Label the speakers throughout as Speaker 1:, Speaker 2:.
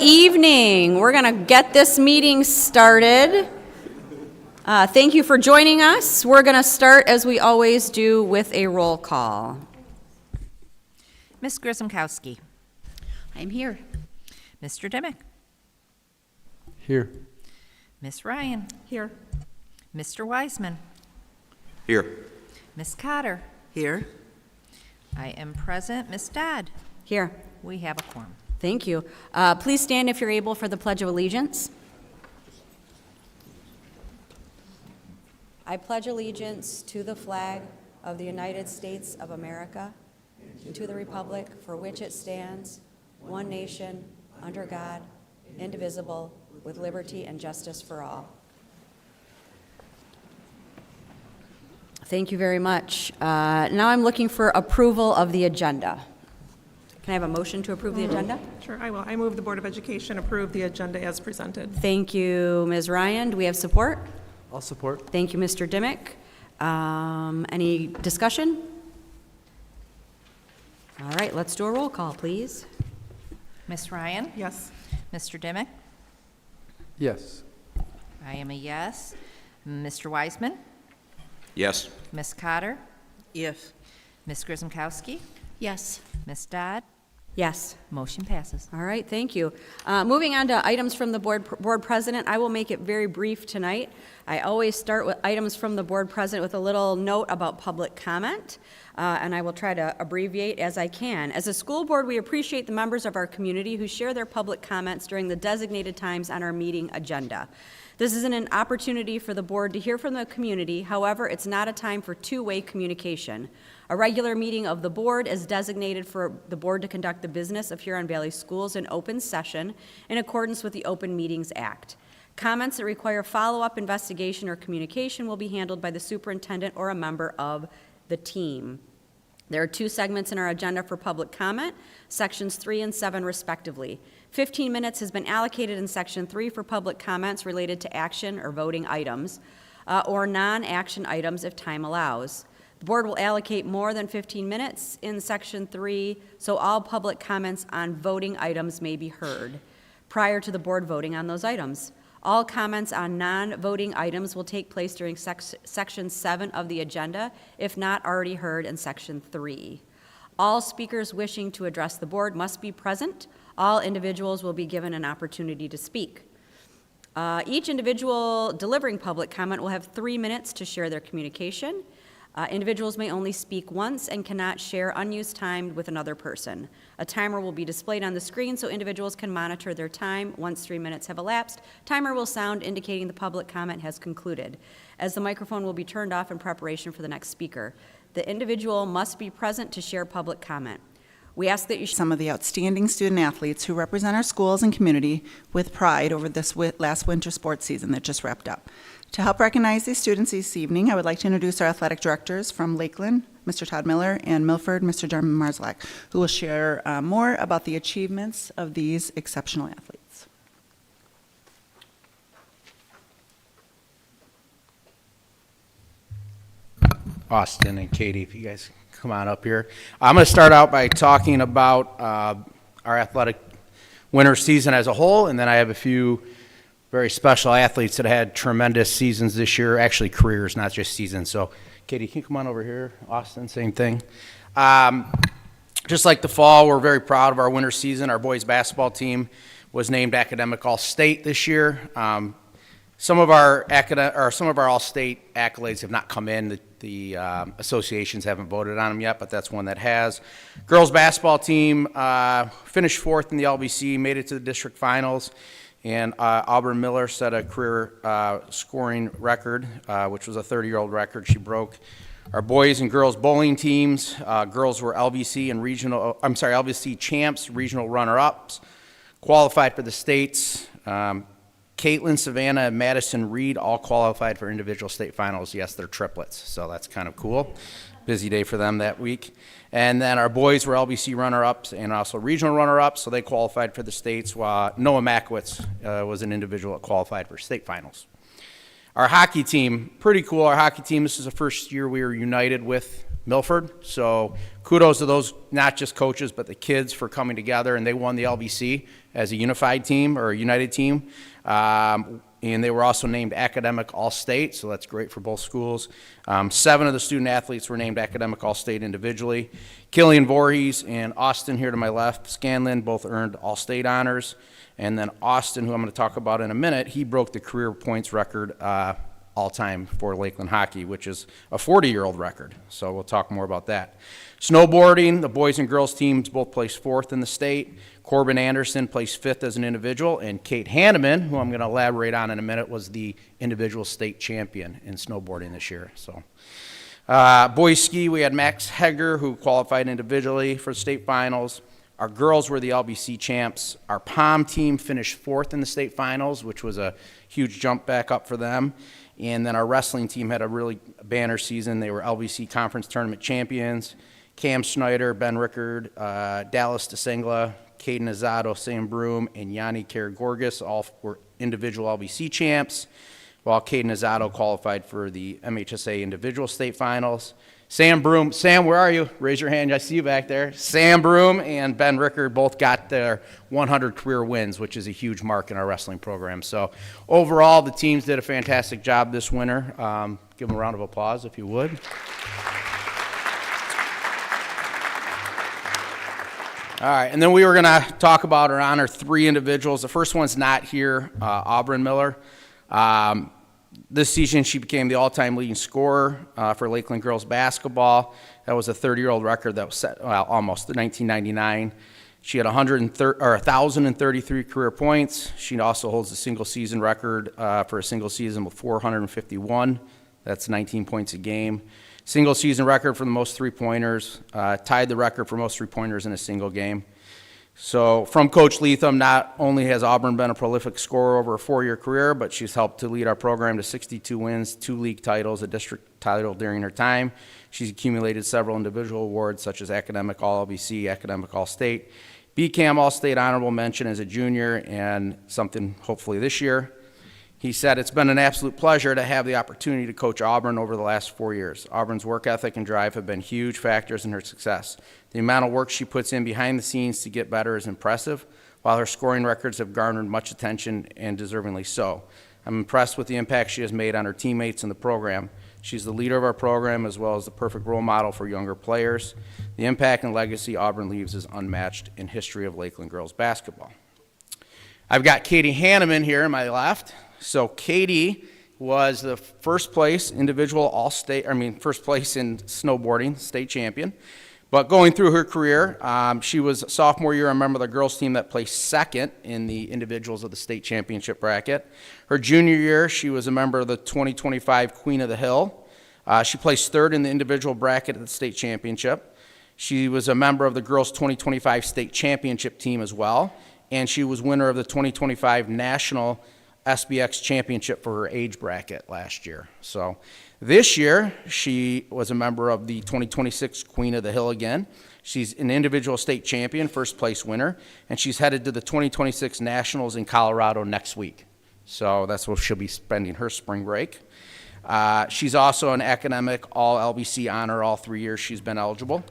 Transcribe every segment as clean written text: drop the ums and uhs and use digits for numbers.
Speaker 1: Evening. We're going to get this meeting started. Thank you for joining us. We're going to start, as we always do, with a roll call.
Speaker 2: Ms. Grisomkowski.
Speaker 1: I'm here.
Speaker 2: Mr. Dimick.
Speaker 3: Here.
Speaker 2: Ms. Ryan.
Speaker 1: Here.
Speaker 2: Mr. Wiseman.
Speaker 4: Here.
Speaker 2: Ms. Cotter.
Speaker 5: Here.
Speaker 2: I am present. Ms. Dodd.
Speaker 1: Here.
Speaker 2: We have a quorum.
Speaker 1: Thank you. Please stand if you're able for the Pledge of Allegiance. I pledge allegiance to the flag of the United States of America and to the republic for which it stands, one nation, under God, indivisible, with liberty and justice for all. Thank you very much. Now I'm looking for approval of the agenda. Can I have a motion to approve the agenda?
Speaker 6: Sure, I will. I move the Board of Education approve the agenda as presented.
Speaker 1: Thank you, Ms. Ryan. Do we have support?
Speaker 3: I'll support.
Speaker 1: Thank you, Mr. Dimick. Any discussion? All right, let's do a roll call, please.
Speaker 2: Ms. Ryan.
Speaker 6: Yes.
Speaker 2: Mr. Dimick.
Speaker 3: Yes.
Speaker 2: I am a yes. Mr. Wiseman.
Speaker 4: Yes.
Speaker 2: Ms. Cotter.
Speaker 5: Yes.
Speaker 2: Ms. Grisomkowski.
Speaker 1: Yes.
Speaker 2: Ms. Dodd.
Speaker 1: Yes.
Speaker 2: Motion passes.
Speaker 1: All right, thank you. Moving on to items from the board president, I will make it very brief tonight. I always start with items from the board president with a little note about public comment, and I will try to abbreviate as I can. As a school board, we appreciate the members of our community who share their public comments during the designated times on our meeting agenda. This is an opportunity for the board to hear from the community. However, it's not a time for two-way communication. A regular meeting of the board is designated for the board to conduct the business of Huron Valley Schools in open session in accordance with the Open Meetings Act. Comments that require follow-up investigation or communication will be handled by the superintendent or a member of the team. There are two segments in our agenda for public comment, sections 3 and 7 respectively. 15 minutes has been allocated in section 3 for public comments related to action or voting items or non-action items if time allows. The board will allocate more than 15 minutes in section 3 so all public comments on voting items may be heard prior to the board voting on those items. All comments on non-voting items will take place during section 7 of the agenda, if not already heard in section 3. All speakers wishing to address the board must be present. All individuals will be given an opportunity to speak. Each individual delivering public comment will have 3 minutes to share their communication. Individuals may only speak once and cannot share unused time with another person. A timer will be displayed on the screen so individuals can monitor their time. Once 3 minutes have elapsed, timer will sound indicating the public comment has concluded, as the microphone will be turned off in preparation for the next speaker. The individual must be present to share public comment. We ask that you
Speaker 5: Some of the outstanding student athletes who represent our schools and community with pride over this last winter sports season that just wrapped up. To help recognize these students this evening, I would like to introduce our athletic directors from Lakeland, Mr. Todd Miller, and Milford, Mr. Jeremy Marzlak, who will share more about the achievements of these exceptional athletes.
Speaker 7: Austin and Katie, if you guys come on up here. I'm going to start out by talking about our athletic winter season as a whole, and then I have a few very special athletes that had tremendous seasons this year, actually careers, not just seasons. So, Katie, can you come on over here? Austin, same thing. Just like the fall, we're very proud of our winter season. Our boys basketball team was named Academic All-State this year. Some of our All-State accolades have not come in. The associations haven't voted on them yet, but that's one that has. Girls basketball team finished 4th in the LBC, made it to the district finals, and Auburn Miller set a career scoring record, which was a 30-year-old record she broke. Our boys and girls bowling teams, girls were LBC champs, regional runner-ups, qualified for the states. Caitlin, Savannah, and Madison Reed all qualified for individual state finals. Yes, they're triplets, so that's kind of cool. Busy day for them that week. And then our boys were LBC runner-ups and also regional runner-ups, so they qualified for the states, while Noah Makowitz was an individual that qualified for state finals. Our hockey team, pretty cool. Our hockey team, this is the first year we were united with Milford. So kudos to those, not just coaches, but the kids for coming together, and they won the LBC as a unified team or a united team. And they were also named Academic All-State, so that's great for both schools. 7 of the student athletes were named Academic All-State individually. Killian Voorhees and Austin here to my left, Scanlon, both earned All-State honors. And then Austin, who I'm going to talk about in a minute, he broke the career points record all-time for Lakeland hockey, which is a 40-year-old record. So we'll talk more about that. Snowboarding, the boys and girls teams both placed 4th in the state. Corbin Anderson placed 5th as an individual, and Kate Hanneman, who I'm going to elaborate on in a minute, was the individual state champion in snowboarding this year. So, boys ski, we had Max Hegger, who qualified individually for the state finals. Our girls were the LBC champs. Our POM team finished 4th in the state finals, which was a huge jump back up for them. And then our wrestling team had a really banner season. They were LBC conference tournament champions. Cam Snyder, Ben Rickard, Dallas DeSingla, Caden Azado, Sam Broom, and Yanni Karagorgis all were individual LBC champs, while Caden Azado qualified for the MHSA individual state finals. Sam Broom, Sam, where are you? Raise your hand, I see you back there. Sam Broom and Ben Rickard both got their 100 career wins, which is a huge mark in our wrestling program. So overall, the teams did a fantastic job this winter. Give them a round of applause if you would. All right, and then we were going to talk about or honor 3 individuals. The first one's not here, Auburn Miller. This season, she became the all-time leading scorer for Lakeland girls basketball. That was a 30-year-old record that was set, well, almost, 1999. She had 1,033 career points. She also holds the single-season record for a single season with 451. That's 19 points a game. Single season record for the most three-pointers, tied the record for most three-pointers in a single game. So from Coach Leatham, not only has Auburn been a prolific scorer over a 4-year career, but she's helped to lead our program to 62 wins, 2 league titles, a district title during her time. She's accumulated several individual awards such as Academic All-LBC, Academic All-State, BCAM All-State Honorable Mention as a junior, and something hopefully this year. He said, "It's been an absolute pleasure to have the opportunity to coach Auburn over the last 4 years. Auburn's work ethic and drive have been huge factors in her success. The amount of work she puts in behind the scenes to get better is impressive, while her scoring records have garnered much attention and deservingly so. I'm impressed with the impact she has made on her teammates and the program. She's the leader of our program as well as the perfect role model for younger players. The impact and legacy Auburn leaves is unmatched in history of Lakeland girls basketball." I've got Katie Hanneman here on my left. So Katie was the first place individual first place in snowboarding, state champion. But going through her career, she was sophomore year a member of the girls team that placed 2nd in the individuals of the state championship bracket. Her junior year, she was a member of the 2025 Queen of the Hill. She placed 3rd in the individual bracket at the state championship. She was a member of the girls 2025 state championship team as well. And she was winner of the 2025 national SBX championship for her age bracket last year. So this year, she was a member of the 2026 Queen of the Hill again. She's an individual state champion, first place winner, and she's headed to the 2026 Nationals in Colorado next week. So that's where she'll be spending her spring break. She's also an academic all-LBC honor all 3 years she's been eligible.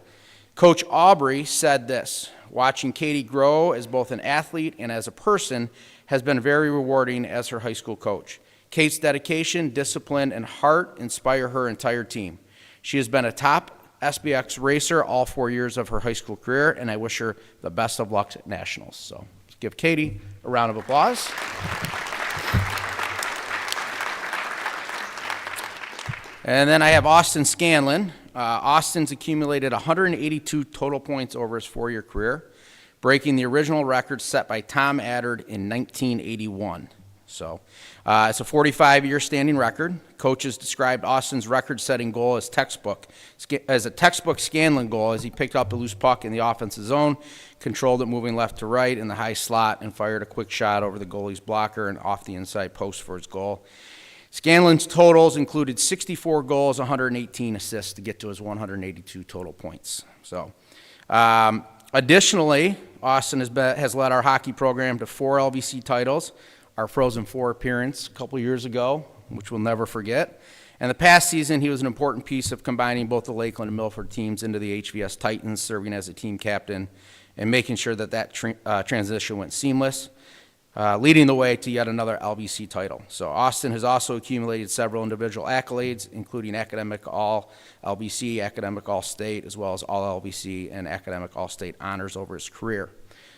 Speaker 7: Coach Aubrey said this: "Watching Katie grow as both an athlete and as a person has been very rewarding as her high school coach. Kate's dedication, discipline, and heart inspire her entire team. She has been a top SBX racer all 4 years of her high school career, and I wish her the best of luck at Nationals." So let's give Katie a round of applause. And then I have Austin Scanlon. Austin's accumulated 182 total points over his 4-year career, breaking the original record set by Tom Addard in 1981. So it's a 45-year standing record. Coaches described Austin's record-setting goal as a textbook Scanlon goal, as he picked up the loose puck in the offensive zone, controlled it moving left to right in the high slot, and fired a quick shot over the goalie's blocker and off the inside post for his goal. Scanlon's totals included 64 goals, 118 assists to get to his 182 total points. So, additionally, Austin has led our hockey program to 4 LBC titles, our Frozen Four appearance a couple years ago, which we'll never forget, In the past season, he was an important piece of combining both the Lakeland and Milford teams into the HVS Titans, serving as a team captain and making sure that transition went seamless, leading the way to yet another LBC title. So Austin has also accumulated several individual accolades, including Academic All-LBC, Academic All-State, as well as All-LBC and Academic All-State honors over his career.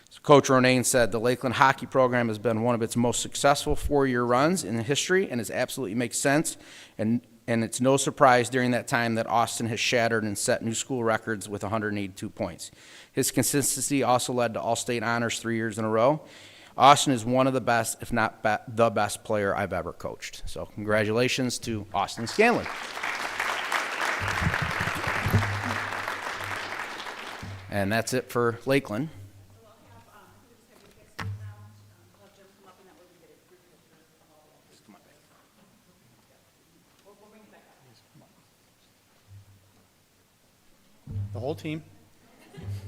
Speaker 7: So Coach Ronayne said the Lakeland hockey program has been one of its most successful four-year runs in history, and it absolutely makes sense. And it's no surprise during that time that Austin has shattered and set new school records with 182 points. His consistency also led to All-State honors 3 years in a row. Austin is one of the best, if not the best player I've ever coached. So congratulations to Austin Scanlon. And that's it for Lakeland.
Speaker 8: The whole team.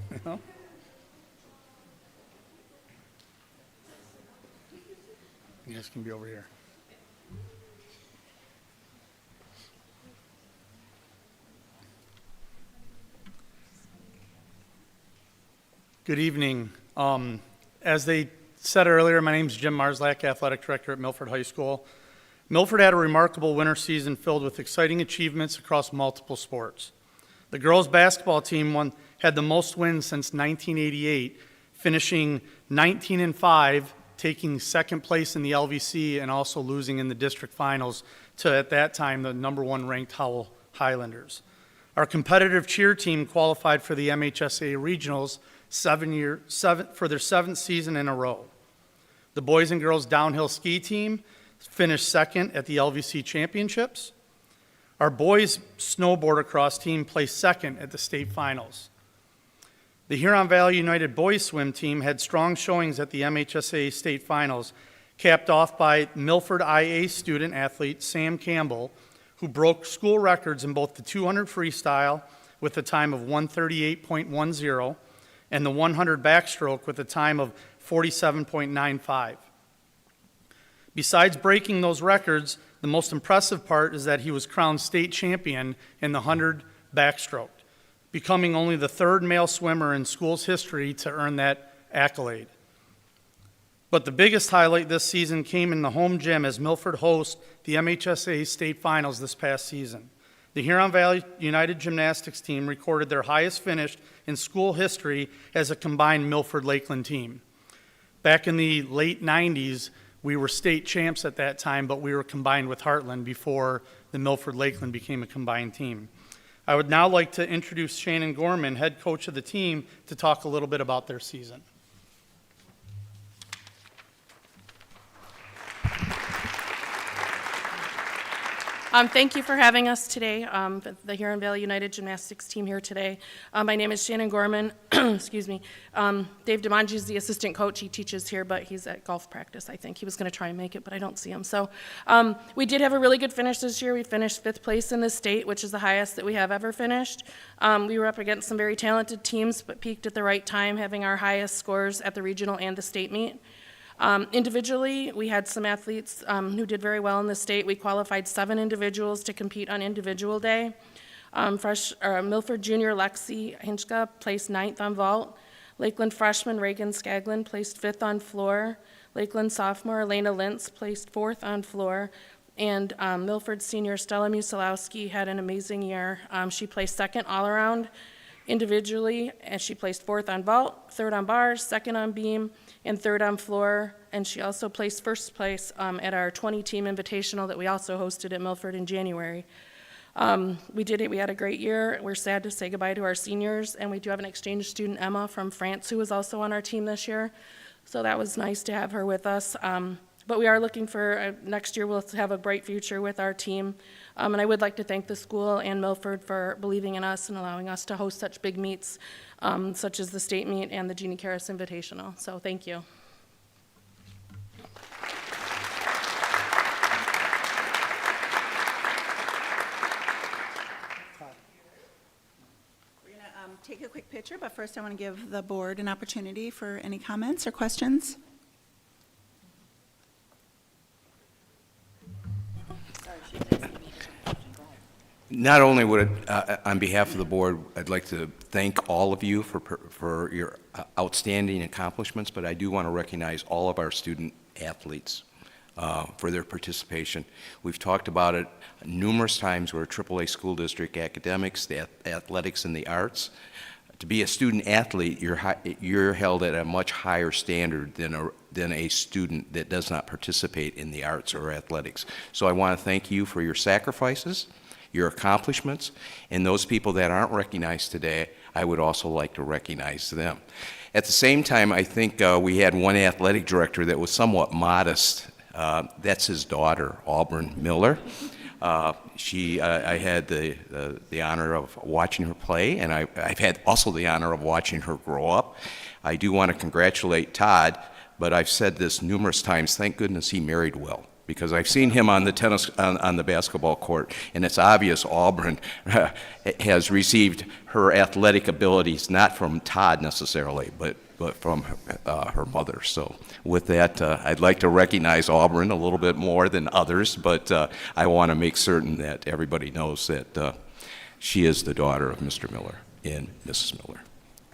Speaker 8: You know? You guys can be over here. Good evening. As they said earlier, my name is Jim Marslak, Athletic Director at Milford High School. Milford had a remarkable winter season filled with exciting achievements across multiple sports. The girls' basketball team had the most wins since 1988, finishing 19-5, taking second place in the LVC and also losing in the district finals to, at that time, the number one ranked Howell Highlanders. Our competitive cheer team qualified for the MHSA Regionals for their seventh season in a row. The boys and girls downhill ski team finished second at the LVC Championships. Our boys snowboard across team placed second at the state finals. The Huron Valley United boys swim team had strong showings at the MHSA state finals, capped off by Milford IA student athlete Sam Campbell, who broke school records in both the 200 freestyle with a time of 138.10 and the 100 backstroke with a time of 47.95. Besides breaking those records, the most impressive part is that he was crowned state champion in the 100 backstroke, becoming only the third male swimmer in school's history to earn that accolade. But the biggest highlight this season came in the home gym as Milford hosts the MHSA state finals this past season. The Huron Valley United gymnastics team recorded their highest finish in school history as a combined Milford-Lakeland team. Back in the late 90s, we were state champs at that time, but we were combined with Heartland before the Milford-Lakeland became a combined team. I would now like to introduce Shannon Gorman, head coach of the team, to talk a little bit about their season.
Speaker 9: Thank you for having us today, the Huron Valley United Gymnastics team here today. My name is Shannon Gorman. Excuse me. Dave DeMangi is the assistant coach. He teaches here, but he's at golf practice, I think. He was going to try and make it, but I don't see him. So we did have a really good finish this year. We finished 5th place in the state, which is the highest that we have ever finished. We were up against some very talented teams, but peaked at the right time, having our highest scores at the regional and the state meet. Individually, we had some athletes who did very well in the state. We qualified 7 individuals to compete on individual day. Milford junior Lexi Hinchka placed 9th on vault. Lakeland freshman Reagan Skaglin placed 5th on floor. Lakeland sophomore Elena Lintz placed 4th on floor. And Milford senior Stella Musilowski had an amazing year. She placed 2nd all around individually, and she placed 4th on vault, 3rd on bars, 2nd on beam, and 3rd on floor. And she also placed 1st place at our 20-team invitational that we also hosted at Milford in January. We had a great year. We're sad to say goodbye to our seniors, and we do have an exchange student, Emma, from France, who was also on our team this year. So that was nice to have her with us. But we are looking for, next year we'll have a bright future with our team. And I would like to thank the school and Milford for believing in us and allowing us to host such big meets, such as the state meet and the Jeannie Karras Invitational. So thank you.
Speaker 5: We're going to take a quick picture, but first I want to give the board an opportunity for any comments or questions.
Speaker 4: Not only would it, on behalf of the board, I'd like to thank all of you for your outstanding accomplishments, but I do want to recognize all of our student athletes for their participation. We've talked about it numerous times. We're a AAA school district, academics, the athletics, and the arts. To be a student athlete, you're held at a much higher standard than a student that does not participate in the arts or athletics. So I want to thank you for your sacrifices, your accomplishments, and those people that aren't recognized today, I would also like to recognize them. At the same time, I think we had one athletic director that was somewhat modest. That's his daughter, Auburn Miller. I had the honor of watching her play, and I've had also the honor of watching her grow up. I do want to congratulate Todd, but I've said this numerous times, thank goodness he married well, because I've seen him on the basketball court, and it's obvious Auburn has received her athletic abilities not from Todd necessarily, but from her mother. So with that, I'd like to recognize Auburn a little bit more than others, but I want to make certain that everybody knows that she is the daughter of Mr. Miller and Mrs. Miller.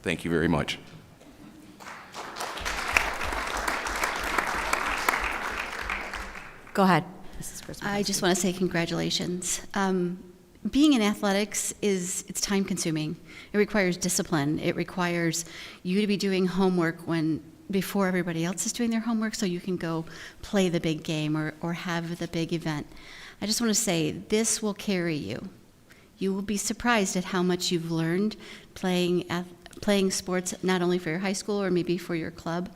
Speaker 4: Thank you very much.
Speaker 1: Go ahead, Mrs. Christmas.
Speaker 10: I just want to say congratulations. Being in athletics it's time consuming. It requires discipline. It requires you to be doing homework before everybody else is doing their homework so you can go play the big game or have the big event. I just want to say this will carry you. You will be surprised at how much you've learned playing sports, not only for your high school or maybe for your club.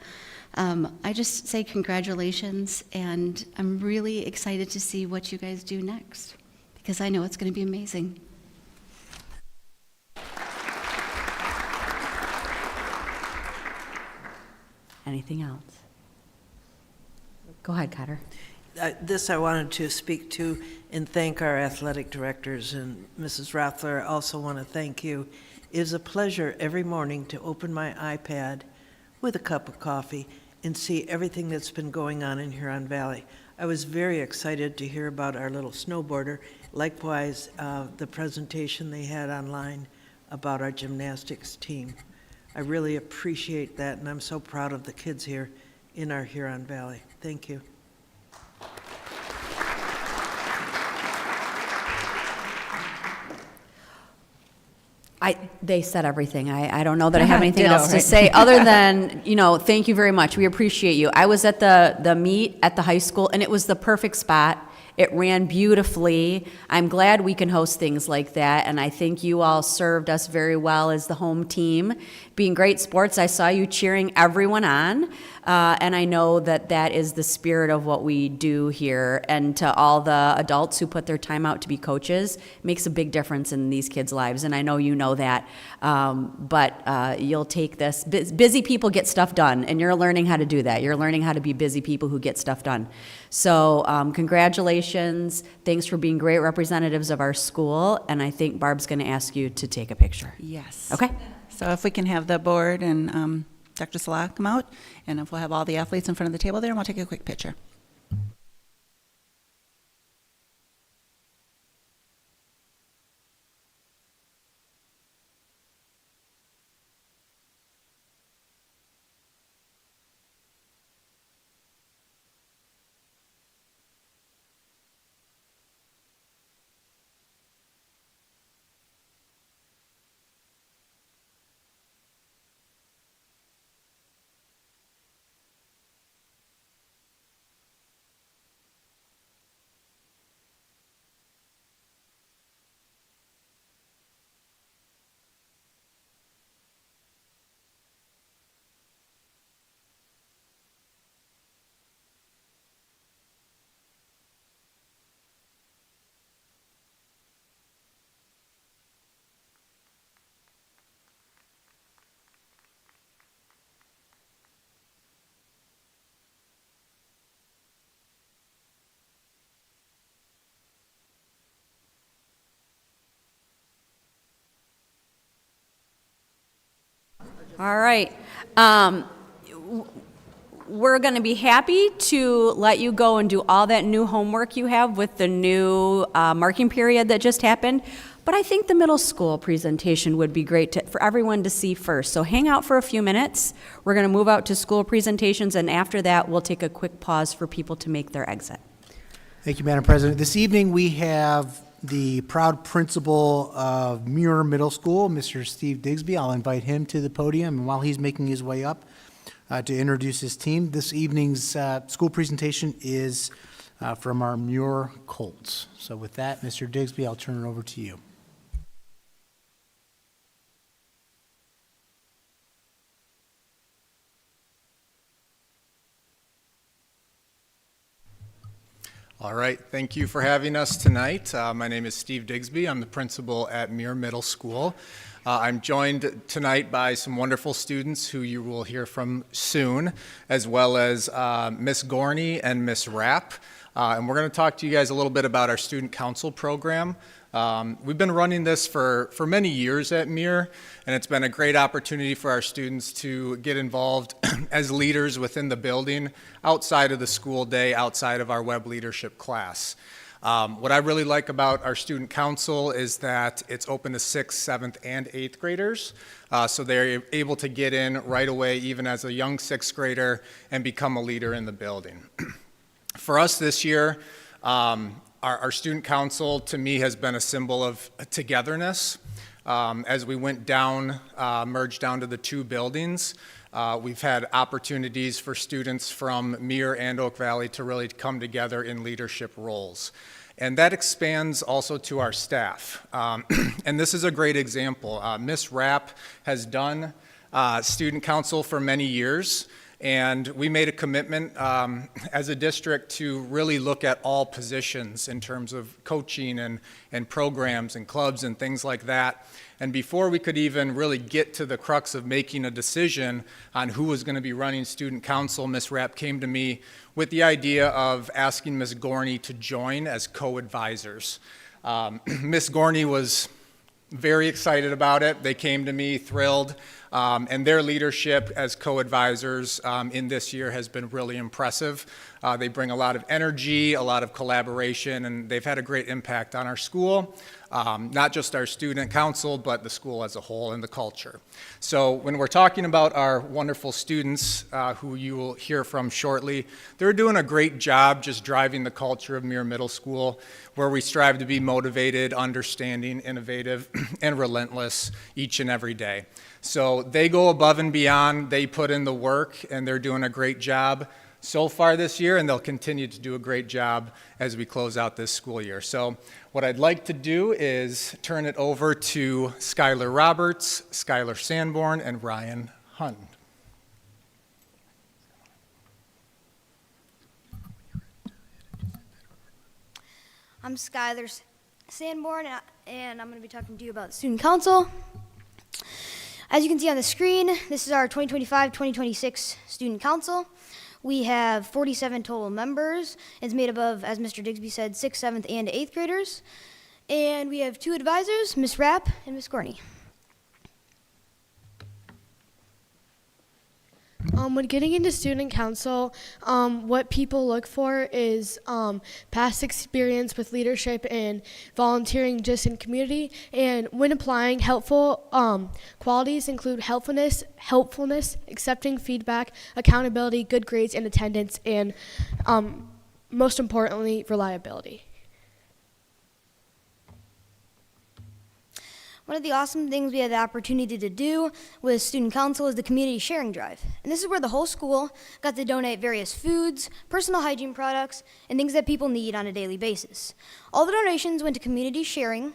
Speaker 10: I just say congratulations, and I'm really excited to see what you guys do next, because I know it's going to be amazing.
Speaker 1: Anything else? Go ahead, Cotter.
Speaker 11: This I wanted to speak to and thank our athletic directors, and Mrs. Rothler, I also want to thank you. It is a pleasure every morning to open my iPad with a cup of coffee and see everything that's been going on in Huron Valley. I was very excited to hear about our little snowboarder. Likewise, the presentation they had online about our gymnastics team. I really appreciate that, and I'm so proud of the kids here in our Huron Valley. Thank you.
Speaker 1: They said everything. I don't know that I have anything
Speaker 2: Ditto,
Speaker 1: else to
Speaker 2: right?
Speaker 1: say other than, thank you very much. We appreciate you. I was at the meet at the high school, and it was the perfect spot. It ran beautifully. I'm glad we can host things like that, and I think you all served us very well as the home team. Being great sports, I saw you cheering everyone on, and I know that that is the spirit of what we do here. And to all the adults who put their time out to be coaches, it makes a big difference in these kids' lives, and I know you know that. But you'll take this. Busy people get stuff done, and you're learning how to do that. You're learning how to be busy people who get stuff done. So congratulations. Thanks for being great representatives of our school, and I think Barb's going to ask you to take a picture.
Speaker 5: Yes.
Speaker 1: Okay?
Speaker 5: So if we can have the board and Dr. Salah come out, and if we'll have all the athletes in front of the table there, and we'll take a quick picture.
Speaker 1: All right. We're going to be happy to let you go and do all that new homework you have with the new marking period that just happened. But I think the middle school presentation would be great for everyone to see first. So hang out for a few minutes. We're going to move out to school presentations, and after that, we'll take a quick pause for people to make their exit.
Speaker 12: Thank you, Madam President. This evening, we have the proud principal of Muir Middle School, Mr. Steve Digsby. I'll invite him to the podium, and while he's making his way up to introduce his team, this evening's school presentation is from our Muir Colts. So with that, Mr. Digsby, I'll turn it over to you.
Speaker 13: All right, thank you for having us tonight. My name is Steve Digsby. I'm the principal at Muir Middle School. I'm joined tonight by some wonderful students who you will hear from soon, as well as Miss Gorney and Miss Rapp. And we're going to talk to you guys a little bit about our student council program. We've been running this for many years at Muir, and it's been a great opportunity for our students to get involved as leaders within the building, outside of the school day, outside of our web leadership class. What I really like about our student council is that it's open to 6th, 7th, and 8th graders. So they're able to get in right away, even as a young 6th grader, and become a leader in the building. For us this year, our student council, to me, has been a symbol of togetherness. As we went down, merged down to the two buildings, we've had opportunities for students from Muir and Oak Valley to really come together in leadership roles. And that expands also to our staff. And this is a great example. Miss Rapp has done student council for many years. And we made a commitment as a district to really look at all positions in terms of coaching and programs and clubs and things like that. And before we could even really get to the crux of making a decision on who was going to be running student council, Ms. Rapp came to me with the idea of asking Ms. Gorney to join as co-advisors. Ms. Gorney was very excited about it. They came to me thrilled. And their leadership as co-advisors in this year has been really impressive. They bring a lot of energy, a lot of collaboration, and they've had a great impact on our school, not just our student council, but the school as a whole and the culture. So when we're talking about our wonderful students who you will hear from shortly, they're doing a great job just driving the culture of Muir Middle School, where we strive to be motivated, understanding, innovative, and relentless each and every day. So they go above and beyond, they put in the work, and they're doing a great job so far this year, and they'll continue to do a great job as we close out this school year. So what I'd like to do is turn it over to Skylar Roberts, Skylar Sanborn, and Ryan Hunt.
Speaker 14: I'm Skylar Sanborn, and I'm going to be talking to you about Student Council. As you can see on the screen, this is our 2025-2026 Student Council. We have 47 total members. It's made up of, as Mr. Digsby said, 6th, 7th, and 8th graders. And we have two advisors, Ms. Rapp and Ms. Gorney.
Speaker 15: When getting into student council, what people look for is past experience with leadership and volunteering just in community. And when applying, helpful qualities include helpfulness, accepting feedback, accountability, good grades and attendance, and most importantly, reliability.
Speaker 14: One of the awesome things we had the opportunity to do with Student Council is the community sharing drive. And this is where the whole school got to donate various foods, personal hygiene products, and things that people need on a daily basis. All the donations went to community sharing,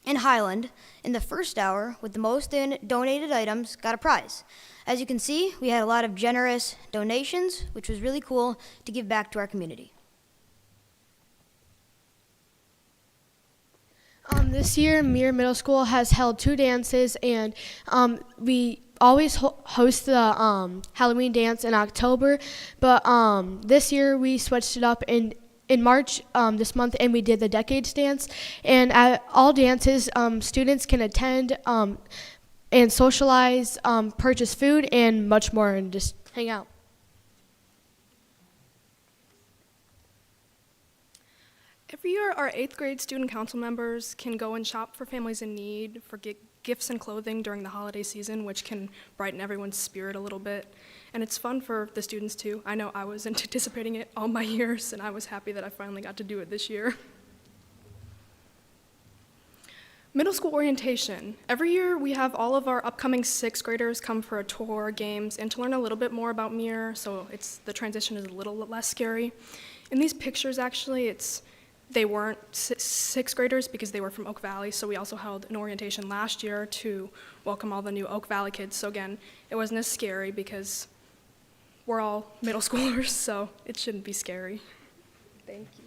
Speaker 14: and Highland, in the first hour, with the most donated items, got a prize. As you can see, we had a lot of generous donations, which was really cool to give back to our community.
Speaker 15: This year, Muir Middle School has held 2 dances, and we always host the Halloween dance in October, but this year we switched it up in March this month, and we did the Decades dance. And at all dances, students can attend and socialize, purchase food, and much more, and just hang out.
Speaker 16: Every year, our 8th grade student council members can go and shop for families in need for gifts and clothing during the holiday season, which can brighten everyone's spirit a little bit. And it's fun for the students too. I know I was anticipating it all my years, and I was happy that I finally got to do it this year. Middle school orientation. Every year we have all of our upcoming 6th graders come for a tour, games, and to learn a little bit more about Muir, so the transition is a little less scary. In these pictures, actually, they weren't 6th graders because they were from Oak Valley, so we also held an orientation last year to welcome all the new Oak Valley kids. So again, it wasn't as scary because we're all middle schoolers, so it shouldn't be scary. Thank you.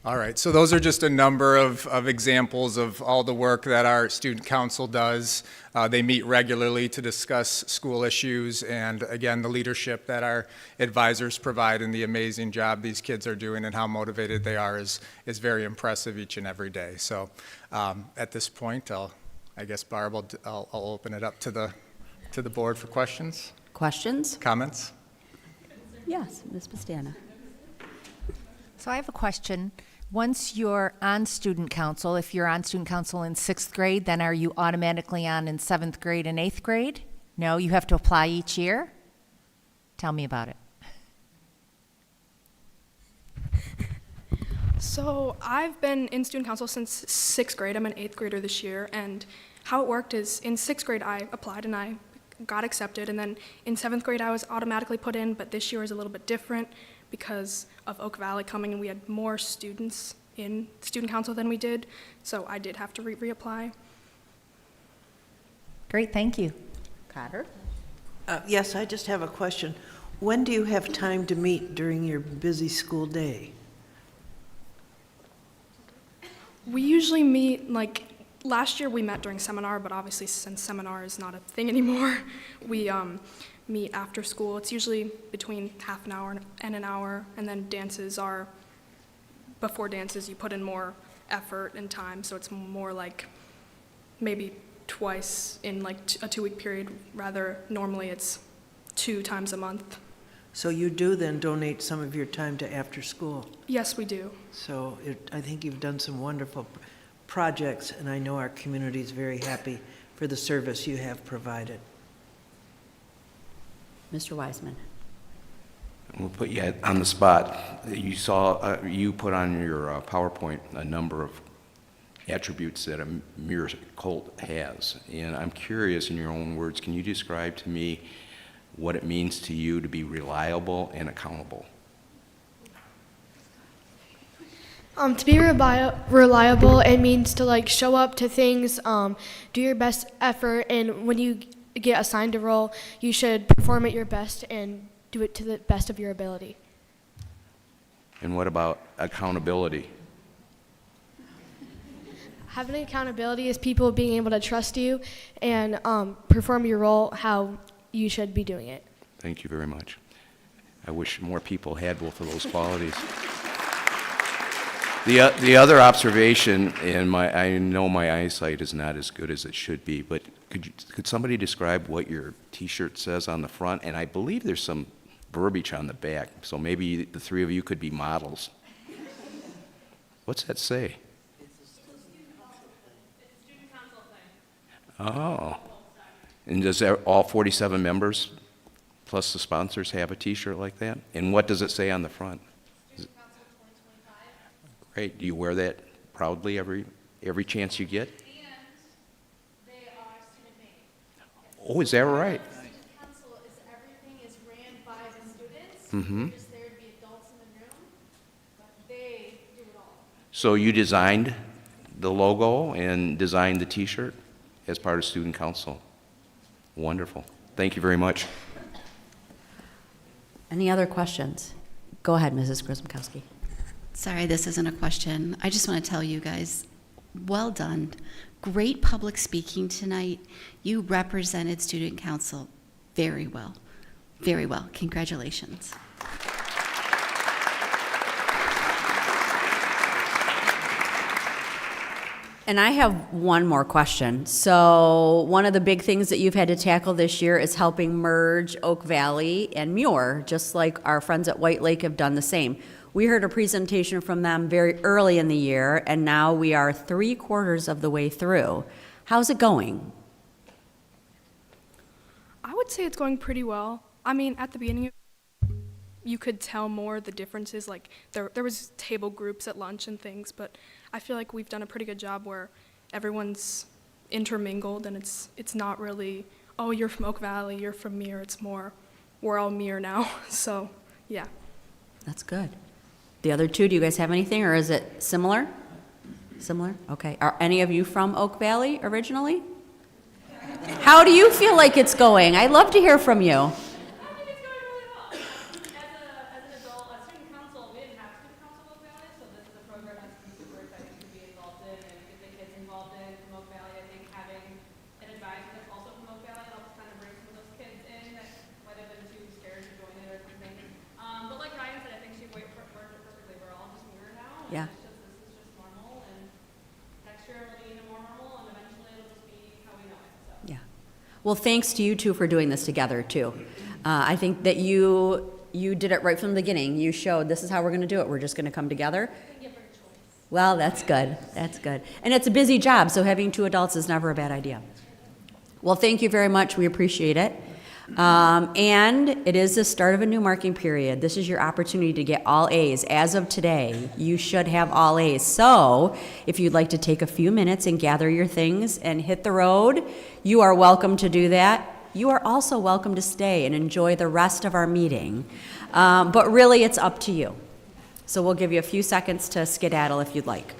Speaker 13: All right, so those are just a number of examples of all the work that our student council does. They meet regularly to discuss school issues, and again, the leadership that our advisors provide and the amazing job these kids are doing and how motivated they are is very impressive each and every day. So at this point, I guess, Barb, I'll open it up to the board for questions.
Speaker 1: Questions?
Speaker 13: Comments?
Speaker 1: Yes, Ms. Pastana.
Speaker 2: So I have a question. Once you're on student council, if you're on student council in 6th grade, then are you automatically on in 7th grade and 8th grade? No, you have to apply each year? Tell me about it.
Speaker 16: So I've been in student council since 6th grade. I'm an 8th grader this year, and how it worked is in 6th grade I applied and I got accepted, and then in 7th grade I was automatically put in, but this year is a little bit different because of Oak Valley coming, and we had more students in student council than we did, so I did have to reapply.
Speaker 2: Great, thank you.
Speaker 1: Cotter?
Speaker 11: Yes, I just have a question. When do you have time to meet during your busy school day?
Speaker 16: We usually meet, last year we met during seminar, but obviously since seminar is not a thing anymore, we meet after school. It's usually between half an hour and an hour, and then before dances you put in more effort and time, so it's more like maybe twice in a 2-week period, rather normally it's 2 times a month.
Speaker 11: So you do then donate some of your time to after school?
Speaker 16: Yes, we do.
Speaker 11: So I think you've done some wonderful projects, and I know our community is very happy for the service you have provided.
Speaker 1: Mr. Wiseman.
Speaker 4: We'll put you on the spot. You saw, you put on your PowerPoint a number of attributes that a Muir Colt has. And I'm curious, in your own words, can you describe to me what it means to you to be reliable and accountable?
Speaker 15: To be reliable, it means to show up to things, do your best effort, and when you get assigned a role, you should perform at your best and do it to the best of your ability.
Speaker 4: And what about accountability?
Speaker 15: Having accountability is people being able to trust you and perform your role how you should be doing it.
Speaker 4: Thank you very much. I wish more people had both of those qualities. The other observation, and I know my eyesight is not as good as it should be, but could somebody describe what your T-shirt says on the front? And I believe there's some verbiage on the back, so maybe the 3 of you could be models. What's that say? Oh. And does all 47 members plus the sponsors have a T-shirt like that? And what does it say on the front? Great. Do you wear that proudly every chance you get?
Speaker 17: And they are student-made.
Speaker 4: Oh, is that right?
Speaker 17: Student council is everything is ran by the students.
Speaker 4: Mm-hmm.
Speaker 17: They're just there to be adults in the room, but they do it all.
Speaker 4: So you designed the logo and designed the T-shirt as part of student council. Wonderful. Thank you very much.
Speaker 1: Any other questions? Go ahead, Mrs. Grzymkowski.
Speaker 10: Sorry, this isn't a question. I just want to tell you guys, well done. Great public speaking tonight. You represented student council very well. Very well. Congratulations.
Speaker 1: And I have one more question. So one of the big things that you've had to tackle this year is helping merge Oak Valley and Muir, just like our friends at White Lake have done the same. We heard a presentation from them very early in the year, and now we are 3/4 of the way through. How's it going?
Speaker 16: I would say it's going pretty well. I mean, at the beginning, you could tell more the differences. Like there was table groups at lunch and things, but I feel like we've done a pretty good job where everyone's intermingled, and it's not really, oh, you're from Oak Valley, you're from Muir. It's more, we're all Muir now. So, yeah.
Speaker 1: That's good. The other two, do you guys have anything, or is it similar? Similar? Okay. Are any of you from Oak Valley originally? How do you feel like it's going? I'd love to hear from you. Yeah. Yeah. Well, thanks to you two for doing this together, too. I think that you did it right from the beginning. You showed this is how we're going to do it. We're just going to come together. Well, that's good. That's good. And it's a busy job, so having two adults is never a bad idea. Well, thank you very much. We appreciate it. And it is the start of a new marking period. This is your opportunity to get all A's. As of today, you should have all A's. So if you'd like to take a few minutes and gather your things and hit the road, you are welcome to do that. You are also welcome to stay and enjoy the rest of our meeting. But really, it's up to you. So we'll give you a few seconds to skedaddle if you'd like.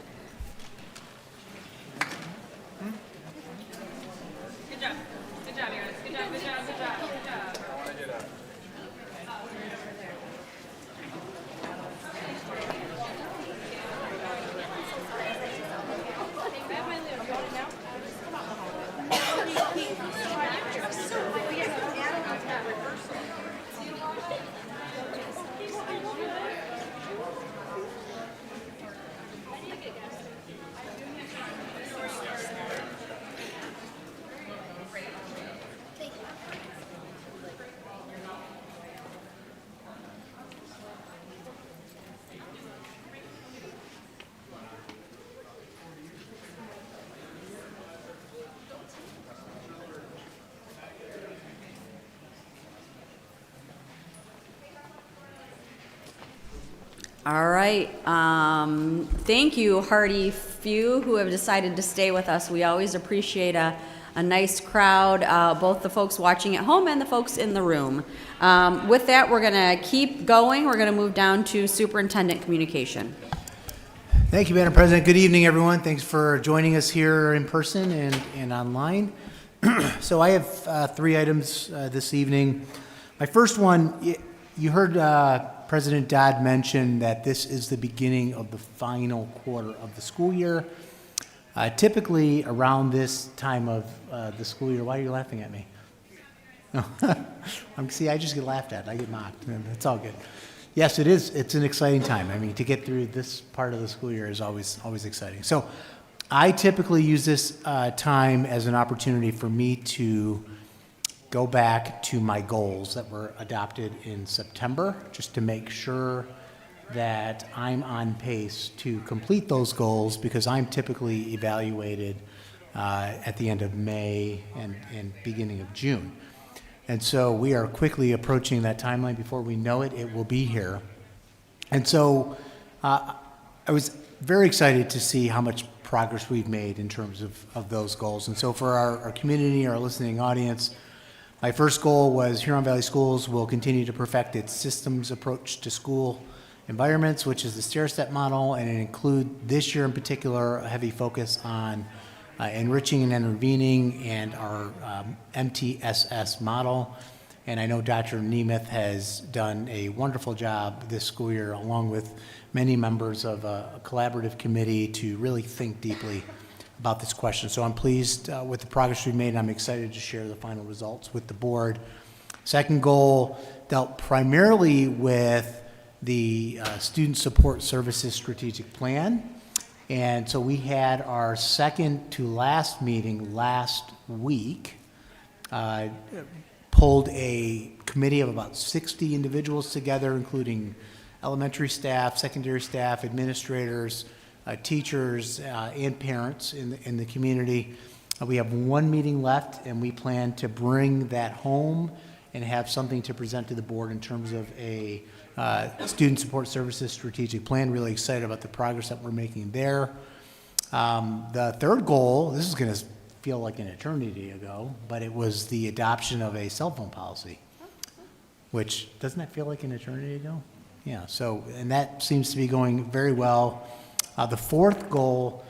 Speaker 1: All right. Thank you, hearty few who have decided to stay with us. We always appreciate a nice crowd, both the folks watching at home and the folks in the room. With that, we're going to keep going. We're going to move down to superintendent communication.
Speaker 12: Thank you, Madam President. Good evening, everyone. Thanks for joining us here in person and online. So I have 3 items this evening. My first one, you heard President Dodd mention that this is the beginning of the final quarter of the school year. Typically, around this time of the school year, why are you laughing at me? No, see, I just get laughed at. I get mocked. It's all good. Yes, it is. It's an exciting time. I mean, to get through this part of the school year is always exciting. So, I typically use this time as an opportunity for me to go back to my goals that were adopted in September, just to make sure that I'm on pace to complete those goals, because I'm typically evaluated at the end of May and beginning of June. And so we are quickly approaching that timeline. Before we know it, it will be here. And so I was very excited to see how much progress we've made in terms of those goals. And so for our community, our listening audience, my first goal was Huron Valley Schools will continue to perfect its systems approach to school environments, which is the stair-step model, and it include this year in particular a heavy focus on enriching and intervening and our MTSS model. And I know Dr. Nemeth has done a wonderful job this school year, along with many members of a collaborative committee, to really think deeply about this question. So I'm pleased with the progress we've made, and I'm excited to share the final results with the board. Second goal dealt primarily with the Student Support Services Strategic Plan. And so we had our second to last meeting last week, pulled a committee of about 60 individuals together, including elementary staff, secondary staff, administrators, teachers, and parents in the community. We have one meeting left, and we plan to bring that home and have something to present to the board in terms of a Student Support Services strategic plan. Really excited about the progress that we're making there. The third goal, this is going to feel like an eternity ago, but it was the adoption of a cell phone policy, which, doesn't that feel like an eternity ago? Yeah, so, and that seems to be going very well. The fourth goal,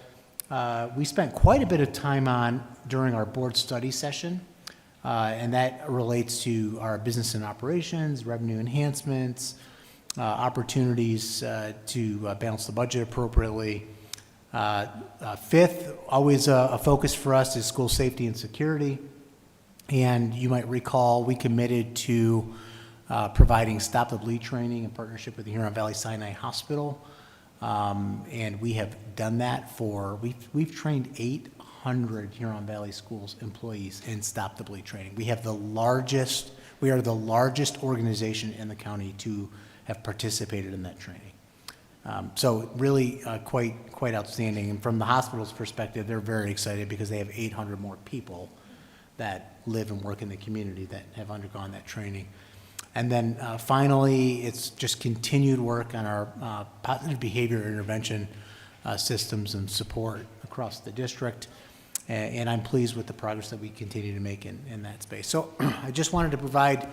Speaker 12: we spent quite a bit of time on during our board study session, and that relates to our business and operations, revenue enhancements, opportunities to balance the budget appropriately. Fifth, always a focus for us is school safety and security. And you might recall we committed to providing Stop the Bleed training in partnership with the Huron Valley Sinai Hospital. And we have done that we've trained 800 Huron Valley Schools employees in Stop the Bleed training. We are the largest organization in the county to have participated in that training. So really quite outstanding. And from the hospital's perspective, they're very excited because they have 800 more people that live and work in the community that have undergone that training. And then finally, it's just continued work on our positive behavior intervention systems and support across the district. And I'm pleased with the progress that we continue to make in that space. So I just wanted to provide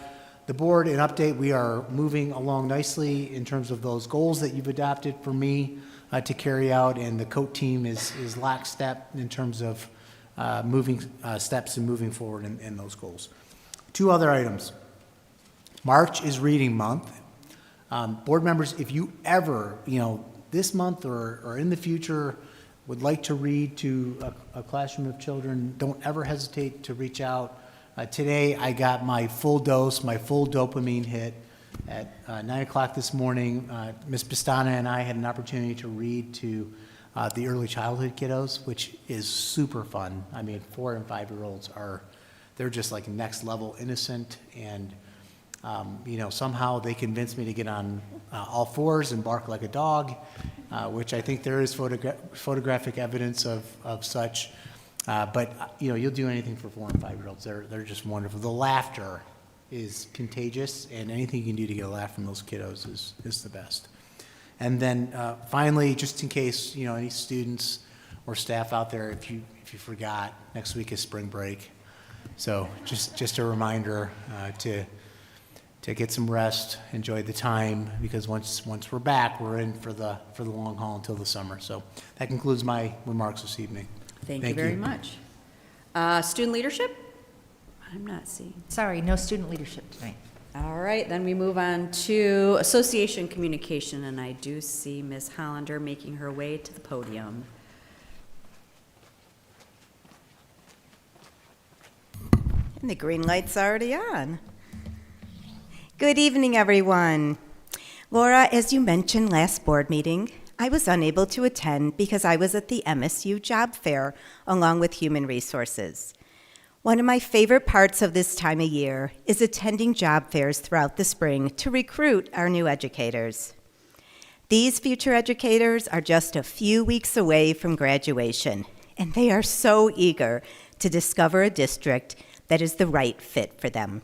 Speaker 12: the board an update. We are moving along nicely in terms of those goals that you've adopted for me to carry out, and the COAT team is lockstep in terms of moving steps and moving forward in those goals. Two other items. March is reading month. Board members, if you ever, this month or in the future would like to read to a classroom of children, don't ever hesitate to reach out. Today, I got my full dose, my full dopamine hit at 9 o'clock this morning. Ms. Pistana and I had an opportunity to read to the early childhood kiddos, which is super fun. I mean, 4 and 5-year-olds they're just like next level innocent, and somehow they convinced me to get on all fours and bark like a dog, which I think there is photographic evidence of such. But you'll do anything for 4 and 5-year-olds. They're just wonderful. The laughter is contagious, and anything you can do to get a laugh from those kiddos is the best. And then finally, just in case any students or staff out there, if you forgot, next week is spring break. So just a reminder to get some rest, enjoy the time, because once we're back, we're in for the long haul until the summer. So that concludes my remarks this evening.
Speaker 1: Thank you very much. Student leadership? I'm not seeing.
Speaker 2: Sorry, no student leadership tonight.
Speaker 1: All right, then we move on to association communication, and I do see Ms. Hollander making her way to the podium.
Speaker 18: And the green light's already on. Good evening, everyone. Laura, as you mentioned last board meeting, I was unable to attend because I was at the MSU Job Fair along with Human Resources. One of my favorite parts of this time of year is attending job fairs throughout the spring to recruit our new educators. These future educators are just a few weeks away from graduation, and they are so eager to discover a district that is the right fit for them.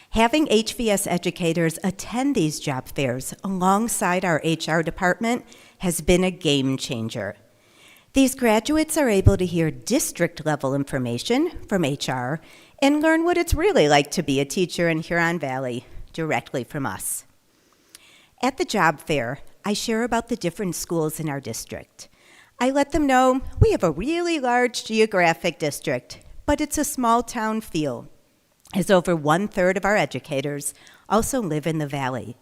Speaker 18: Having HVS educators attend these job fairs alongside our HR department has been a game changer. These graduates are able to hear district-level information from HR and learn what it's really like to be a teacher in Huron Valley directly from us. At the job fair, I share about the different schools in our district. I let them know we have a really large geographic district, but it's a small-town feel, as over 1/3 of our educators also live in the valley.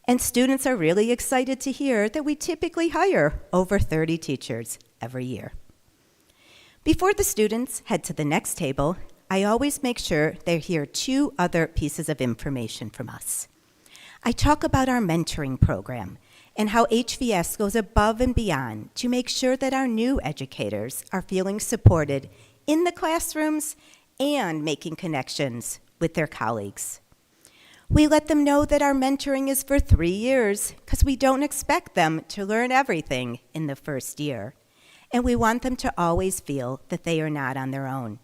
Speaker 18: And students are really excited to hear that we typically hire over 30 teachers every year. Before the students head to the next table, I always make sure they hear 2 other pieces of information from us. I talk about our mentoring program and how HVS goes above and beyond to make sure that our new educators are feeling supported in the classrooms and making connections with their colleagues. We let them know that our mentoring is for 3 years because we don't expect them to learn everything in the first year, and we want them to always feel that they are not on their own.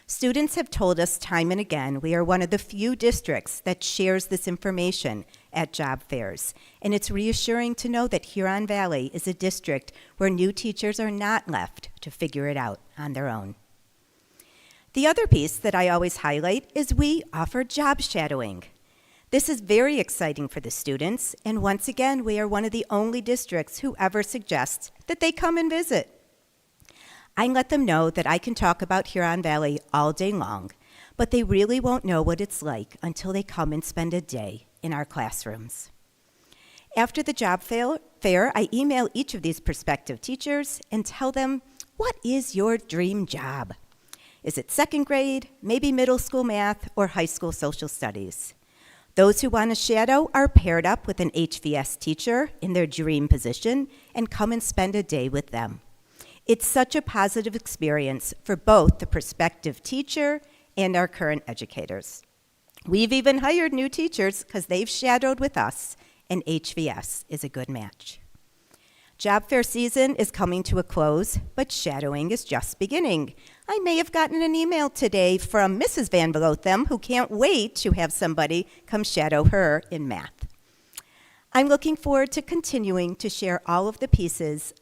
Speaker 18: Students have told us time and again we are one of the few districts that shares this information at job fairs, and it's reassuring to know that Huron Valley is a district where new teachers are not left to figure it out on their own. The other piece that I always highlight is we offer job shadowing. This is very exciting for the students, and once again, we are one of the only districts who ever suggests that they come and visit. I let them know that I can talk about Huron Valley all day long, but they really won't know what it's like until they come and spend a day in our classrooms. After the job fair, I email each of these prospective teachers and tell them, what is your dream job? Is it second grade, maybe middle school math, or high school social studies? Those who want to shadow are paired up with an HVS teacher in their dream position and come and spend a day with them. It's such a positive experience for both the prospective teacher and our current educators. We've even hired new teachers because they've shadowed with us, and HVS is a good match. Job fair season is coming to a close, but shadowing is just beginning. I may have gotten an email today from Mrs. Van Vlotem, who can't wait to have somebody come shadow her in math. I'm looking forward to continuing to share all of the pieces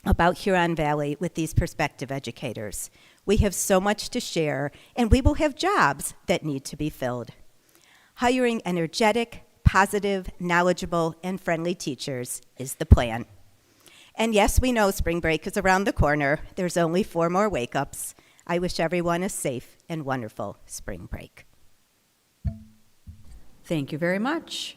Speaker 18: about Huron Valley with these prospective educators. We have so much to share, and we will have jobs that need to be filled. Hiring energetic, positive, knowledgeable, and friendly teachers is the plan. And yes, we know spring break is around the corner. There's only 4 more wake-ups. I wish everyone a safe and wonderful spring break.
Speaker 1: Thank you very much.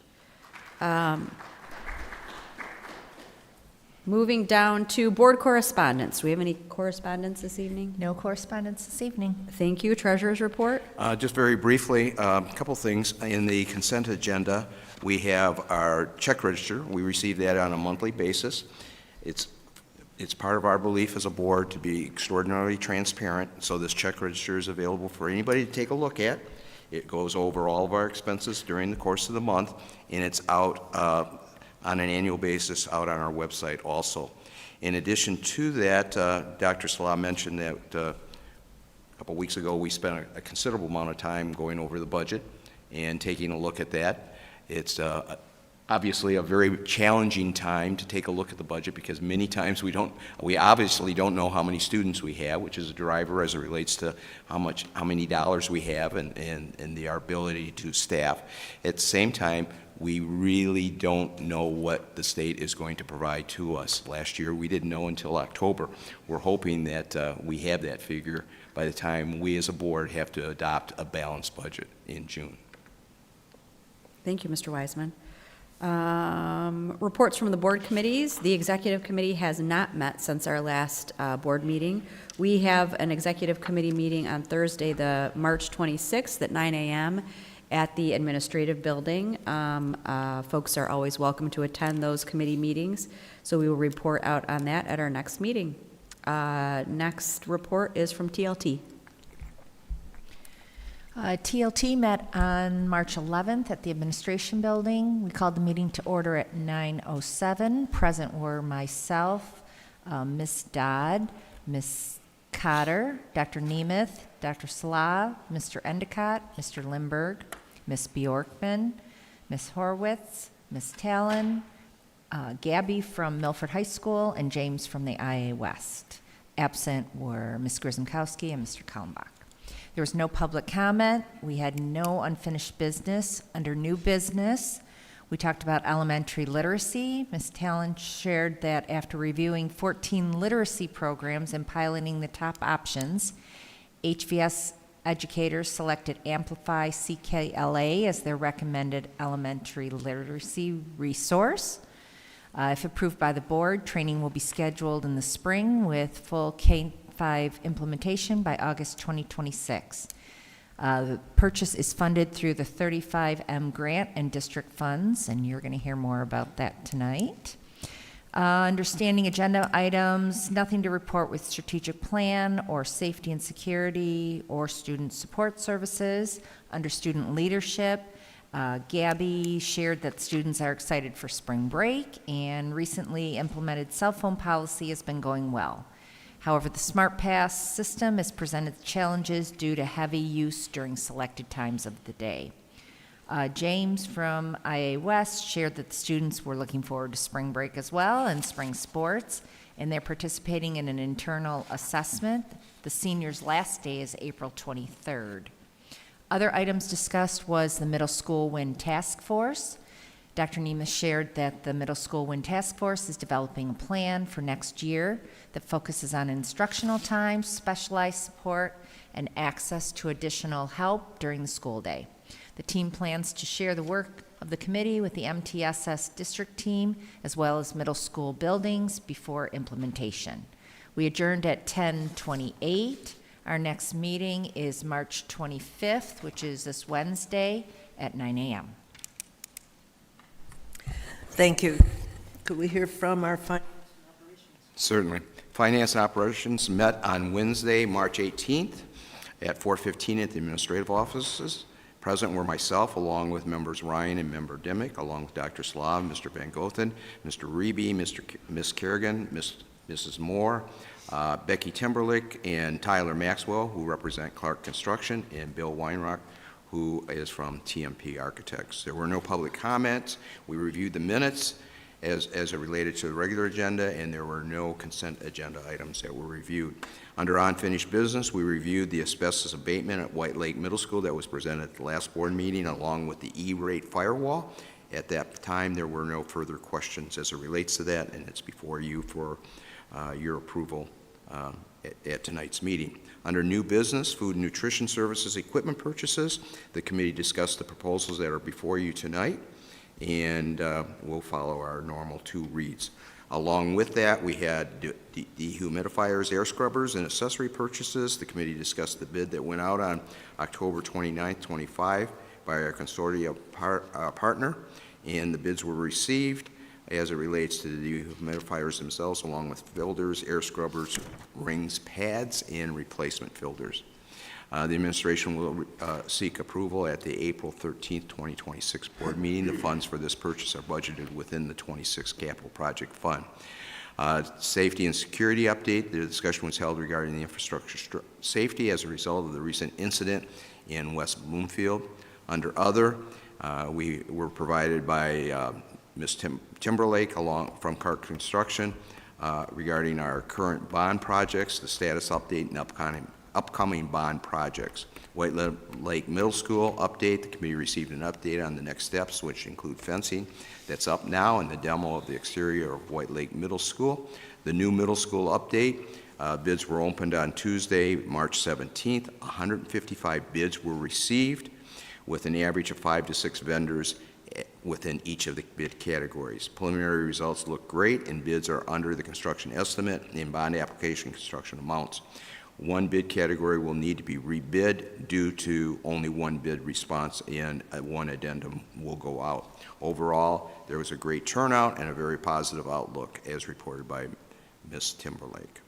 Speaker 1: Moving down to board correspondence. Do we have any correspondence this evening?
Speaker 2: No correspondence this evening.
Speaker 1: Thank you. Treasurer's report.
Speaker 4: Just very briefly, a couple things. In the consent agenda, we have our check register. We receive that on a monthly basis. It's part of our belief as a board to be extraordinarily transparent, so this check register is available for anybody to take a look at. It goes over all of our expenses during the course of the month, and it's out on an annual basis out on our website also. In addition to that, Dr. Salah mentioned that a couple weeks ago we spent a considerable amount of time going over the budget and taking a look at that. It's obviously a very challenging time to take a look at the budget because many times we obviously don't know how many students we have, which is a driver as it relates to how many dollars we have and our ability to staff. At the same time, we really don't know what the state is going to provide to us. Last year, we didn't know until October. We're hoping that we have that figure by the time we as a board have to adopt a balanced budget in June.
Speaker 1: Thank you, Mr. Wiseman. Reports from the board committees. The executive committee has not met since our last board meeting. We have an executive committee meeting on Thursday, the March 26th at 9 a.m. at the administrative building. Folks are always welcome to attend those committee meetings, so we will report out on that at our next meeting. Next report is from TLT.
Speaker 2: TLT met on March 11th at the administration building. We called the meeting to order at 9:07. Present were myself, Ms. Dodd, Ms. Cotter, Dr. Nemeth, Dr. Salah, Mr. Endicott, Mr. Lindberg, Ms. Bjorkman, Ms. Horwitz, Ms. Talon, Gabby from Milford High School, and James from the IA West. Absent were Ms. Grzymkowski and Mr. Kalmbach. There was no public comment. We had no unfinished business. Under new business, we talked about elementary literacy. Ms. Talon shared that after reviewing 14 literacy programs and piloting the top options, HVS educators selected Amplify CKLA as their recommended elementary literacy resource. If approved by the board, training will be scheduled in the spring with full K-5 implementation by August 2026. The purchase is funded through the 35M grant and district funds, and you're going to hear more about that tonight. Understanding agenda items, nothing to report with strategic plan or safety and security or student support services. Under student leadership, Gabby shared that students are excited for spring break, and recently implemented cell phone policy has been going well. However, the Smart Pass system has presented challenges due to heavy use during selected times of the day. James from IA West shared that the students were looking forward to spring break as well and spring sports, and they're participating in an internal assessment. The seniors' last day is April 23rd. Other items discussed was the Middle School WIN Task Force. Dr. Nemes shared that the Middle School WIN Task Force is developing a plan for next year that focuses on instructional time, specialized support, and access to additional help during the school day. The team plans to share the work of the committee with the MTSS district team, as well as middle school buildings before implementation. We adjourned at 10:28. Our next meeting is March 25th, which is this Wednesday at 9 a.m.
Speaker 11: Thank you. Could we hear from our
Speaker 4: Certainly. Finance and Operations met on Wednesday, March 18th at 4:15 at the administrative offices. Present were myself, along with members Ryan and member Dimick, along with Dr. Slav, Mr. Van Gothen, Mr. Reeby, Ms. Kerrigan, Mrs. Moore, Becky Timberlake, and Tyler Maxwell, who represent Clark Construction, and Bill Weinrock, who is from TMP Architects. There were no public comments. We reviewed the minutes as it related to the regular agenda, and there were no consent agenda items that were reviewed. Under unfinished business, we reviewed the asbestos abatement at White Lake Middle School that was presented at the last board meeting, along with the E-rate firewall. At that time, there were no further questions as it relates to that, and it's before you for your approval at tonight's meeting. Under new business, food and nutrition services equipment purchases, the committee discussed the proposals that are before you tonight, and we'll follow our normal 2 reads. Along with that, we had dehumidifiers, air scrubbers, and accessory purchases. The committee discussed the bid that went out on October 29th, 25 by our consortium partner, and the bids were received as it relates to the dehumidifiers themselves, along with filters, air scrubbers, rings, pads, and replacement filters. The administration will seek approval at the April 13th, 2026 board meeting. The funds for this purchase are budgeted within the 26 capital project fund. Safety and security update. The discussion was held regarding the infrastructure safety as a result of the recent incident in West Bloomfield. Under other, we were provided by Ms. Timberlake from Clark Construction regarding our current bond projects, the status update, and upcoming bond projects. White Lake Middle School update. The committee received an update on the next steps, which include fencing that's up now and the demo of the exterior of White Lake Middle School. The new middle school update. Bids were opened on Tuesday, March 17th. 155 bids were received with an average of 5 to 6 vendors within each of the bid categories. Preliminary results look great, and bids are under the construction estimate and bond application construction amounts. One bid category will need to be rebid due to only one bid response, and one addendum will go out. Overall, there was a great turnout and a very positive outlook, as reported by Ms. Timberlake.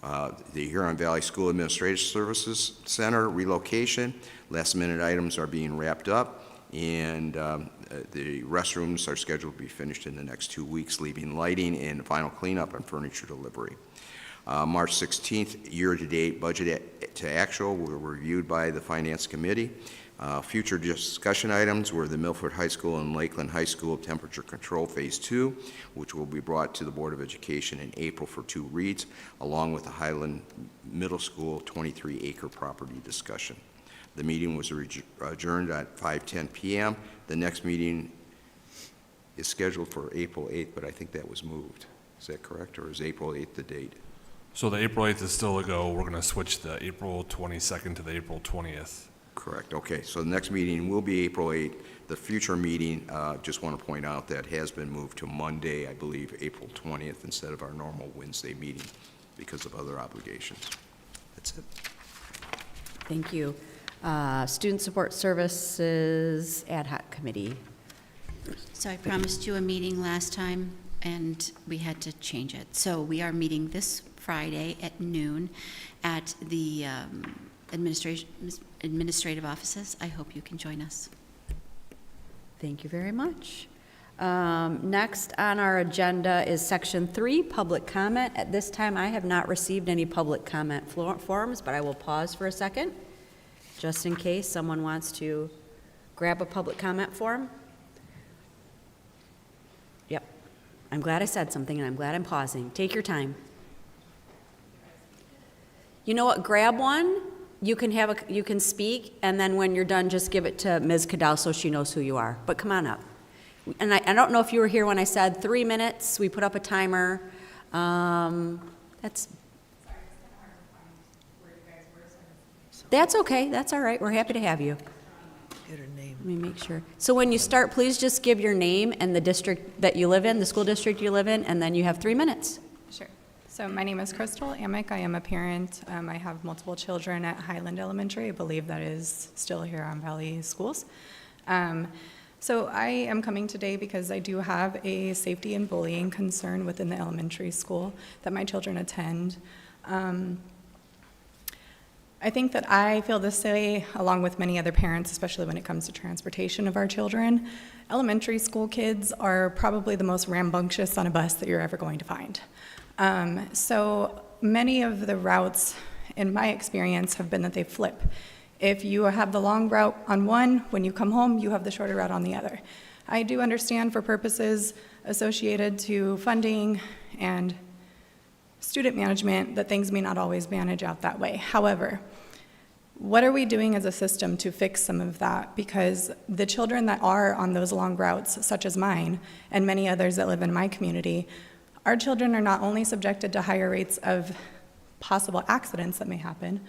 Speaker 4: The Huron Valley School Administrative Services Center relocation. Last-minute items are being wrapped up, and the restrooms are scheduled to be finished in the next 2 weeks, leaving lighting and final cleanup and furniture delivery. March 16th, year-to-date budget to actual were reviewed by the Finance Committee. Future discussion items were the Milford High School and Lakeland High School Temperature Control Phase 2, which will be brought to the Board of Education in April for 2 reads, along with the Highland Middle School 23-acre property discussion. The meeting was adjourned at 5:10 p.m. The next meeting is scheduled for April 8th, but I think that was moved. Is that correct, or is April 8th the date?
Speaker 19: So the April 8th is still a go. We're going to switch the April 22nd to the April 20th.
Speaker 4: Correct. Okay, so the next meeting will be April 8th. The future meeting, just want to point out that has been moved to Monday, I believe, April 20th, instead of our normal Wednesday meeting because of other obligations. That's it.
Speaker 1: Thank you. Student Support Services Ad Hoc Committee.
Speaker 10: So I promised you a meeting last time, and we had to change it. So we are meeting this Friday at noon at the administrative offices. I hope you can join us.
Speaker 1: Thank you very much. Next on our agenda is Section 3, Public Comment. At this time, I have not received any public comment forms, but I will pause for a second, just in case someone wants to grab a public comment form. Yep. I'm glad I said something, and I'm glad I'm pausing. Take your time. You know what? Grab one. You can speak, and then when you're done, just give it to Ms. Cadell so she knows who you are. But come on up. And I don't know if you were here when I said 3 minutes. We put up a timer. That's okay. That's all right. We're happy to have you.
Speaker 11: Get her name.
Speaker 1: Let me make sure. So when you start, please just give your name and the district that you live in, the school district you live in, and then you have 3 minutes.
Speaker 20: Sure. So my name is Crystal Amick. I am a parent. I have multiple children at Highland Elementary. I believe that is still Huron Valley Schools. So I am coming today because I do have a safety and bullying concern within the elementary school that my children attend. I think that I feel this way along with many other parents, especially when it comes to transportation of our children. Elementary school kids are probably the most rambunctious on a bus that you're ever going to find. So many of the routes, in my experience, have been that they flip. If you have the long route on one, when you come home, you have the shorter route on the other. I do understand for purposes associated to funding and student management that things may not always manage out that way. However, what are we doing as a system to fix some of that? Because the children that are on those long routes, such as mine and many others that live in my community, our children are not only subjected to higher rates of possible accidents that may happen,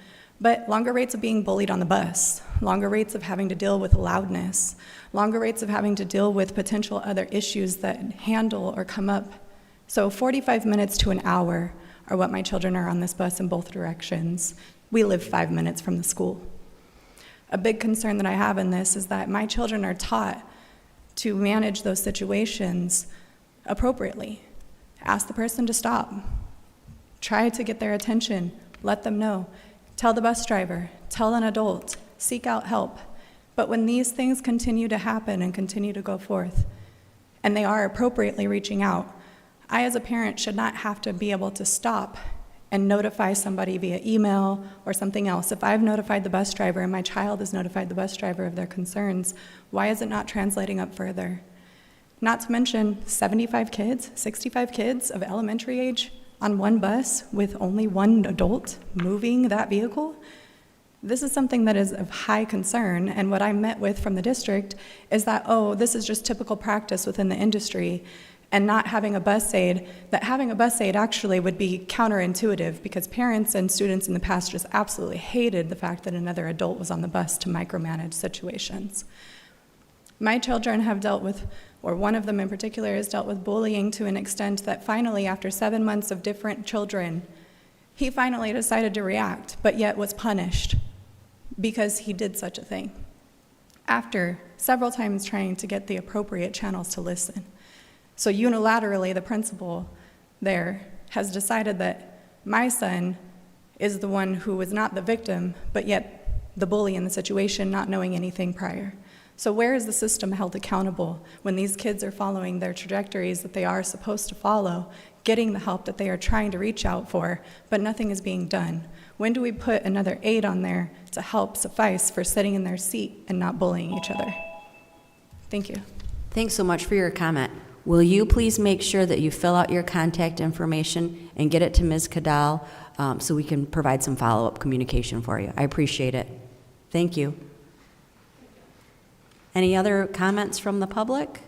Speaker 20: but longer rates of being bullied on the bus, longer rates of having to deal with loudness, longer rates of having to deal with potential other issues that handle or come up. So 45 minutes to an hour are what my children are on this bus in both directions. We live 5 minutes from the school. A big concern that I have in this is that my children are taught to manage those situations appropriately. Ask the person to stop. Try to get their attention. Let them know. Tell the bus driver, tell an adult, seek out help. But when these things continue to happen and continue to go forth, and they are appropriately reaching out, I as a parent should not have to be able to stop and notify somebody via email or something else. If I've notified the bus driver and my child has notified the bus driver of their concerns, why is it not translating up further? Not to mention 75 kids, 65 kids of elementary age on one bus with only one adult moving that vehicle. This is something that is of high concern, and what I met with from the district is that, oh, this is just typical practice within the industry, and not having a bus aid, that having a bus aid actually would be counterintuitive because parents and students in the past just absolutely hated the fact that another adult was on the bus to micromanage situations. My children have dealt with, or one of them in particular has dealt with bullying to an extent that finally, after 7 months of different children, he finally decided to react, but yet was punished because he did such a thing, after several times trying to get the appropriate channels to listen. So unilaterally, the principal there has decided that my son is the one who was not the victim, but yet the bully in the situation, not knowing anything prior. So where is the system held accountable when these kids are following their trajectories that they are supposed to follow, getting the help that they are trying to reach out for, but nothing is being done? When do we put another aid on there to help suffice for sitting in their seat and not bullying each other? Thank you.
Speaker 1: Thanks so much for your comment. Will you please make sure that you fill out your contact information and get it to Ms. Cadell so we can provide some follow-up communication for you? I appreciate it. Thank you. Any other comments from the public?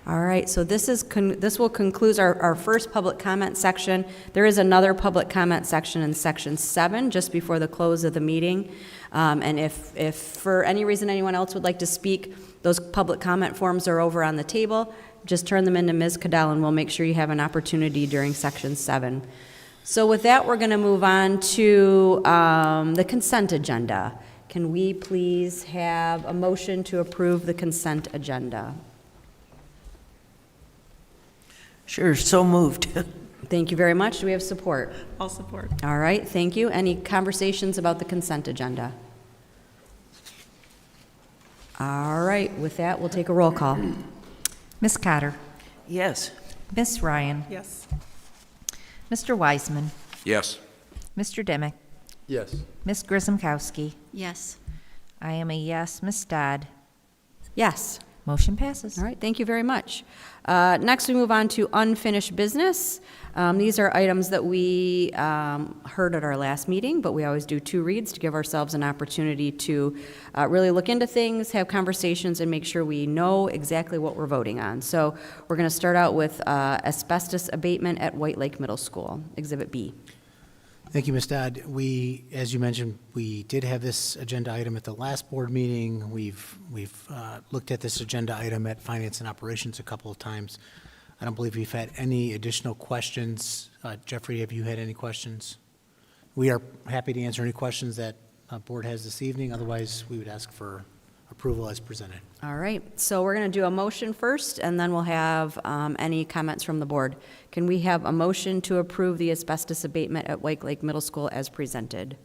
Speaker 1: All right, so this will conclude our first public comment section. There is another public comment section in section 7, just before the close of the meeting. And if for any reason anyone else would like to speak, those public comment forms are over on the table. Just turn them into Ms. Cadell, and we'll make sure you have an opportunity during section 7. So with that, we're going to move on to the consent agenda. Can we please have a motion to approve the consent agenda?
Speaker 11: Sure, so moved.
Speaker 1: Thank you very much. Do we have support?
Speaker 6: I'll support.
Speaker 1: All right, thank you. Any conversations about the consent agenda? All right, with that, we'll take a roll call.
Speaker 2: Ms. Cotter,
Speaker 11: Yes.
Speaker 2: Ms. Ryan,
Speaker 6: Yes.
Speaker 2: Mr. Wiseman,
Speaker 4: Yes.
Speaker 2: Mr. Dimick,
Speaker 3: Yes.
Speaker 2: Ms. Grisomkowski.
Speaker 10: Yes.
Speaker 2: I am a yes. Ms. Dodd.
Speaker 1: Yes.
Speaker 2: Motion passes.
Speaker 1: All right, thank you very much. Next, we move on to unfinished business. These are items that we heard at our last meeting, but we always do 2 reads to give ourselves an opportunity to really look into things, have conversations, and make sure we know exactly what we're voting on. So we're going to start out with asbestos abatement at White Lake Middle School, Exhibit B.
Speaker 12: Thank you, Ms. Dodd. We, as you mentioned, we did have this agenda item at the last board meeting. We've looked at this agenda item at Finance and Operations a couple of times. I don't believe we've had any additional questions. Jeffrey, have you had any questions? We are happy to answer any questions that board has this evening. Otherwise, we would ask for approval as presented.
Speaker 1: All right, so we're going to do a motion first, and then we'll have any comments from the board. Can we have a motion to approve the asbestos abatement at White Lake Middle School as presented?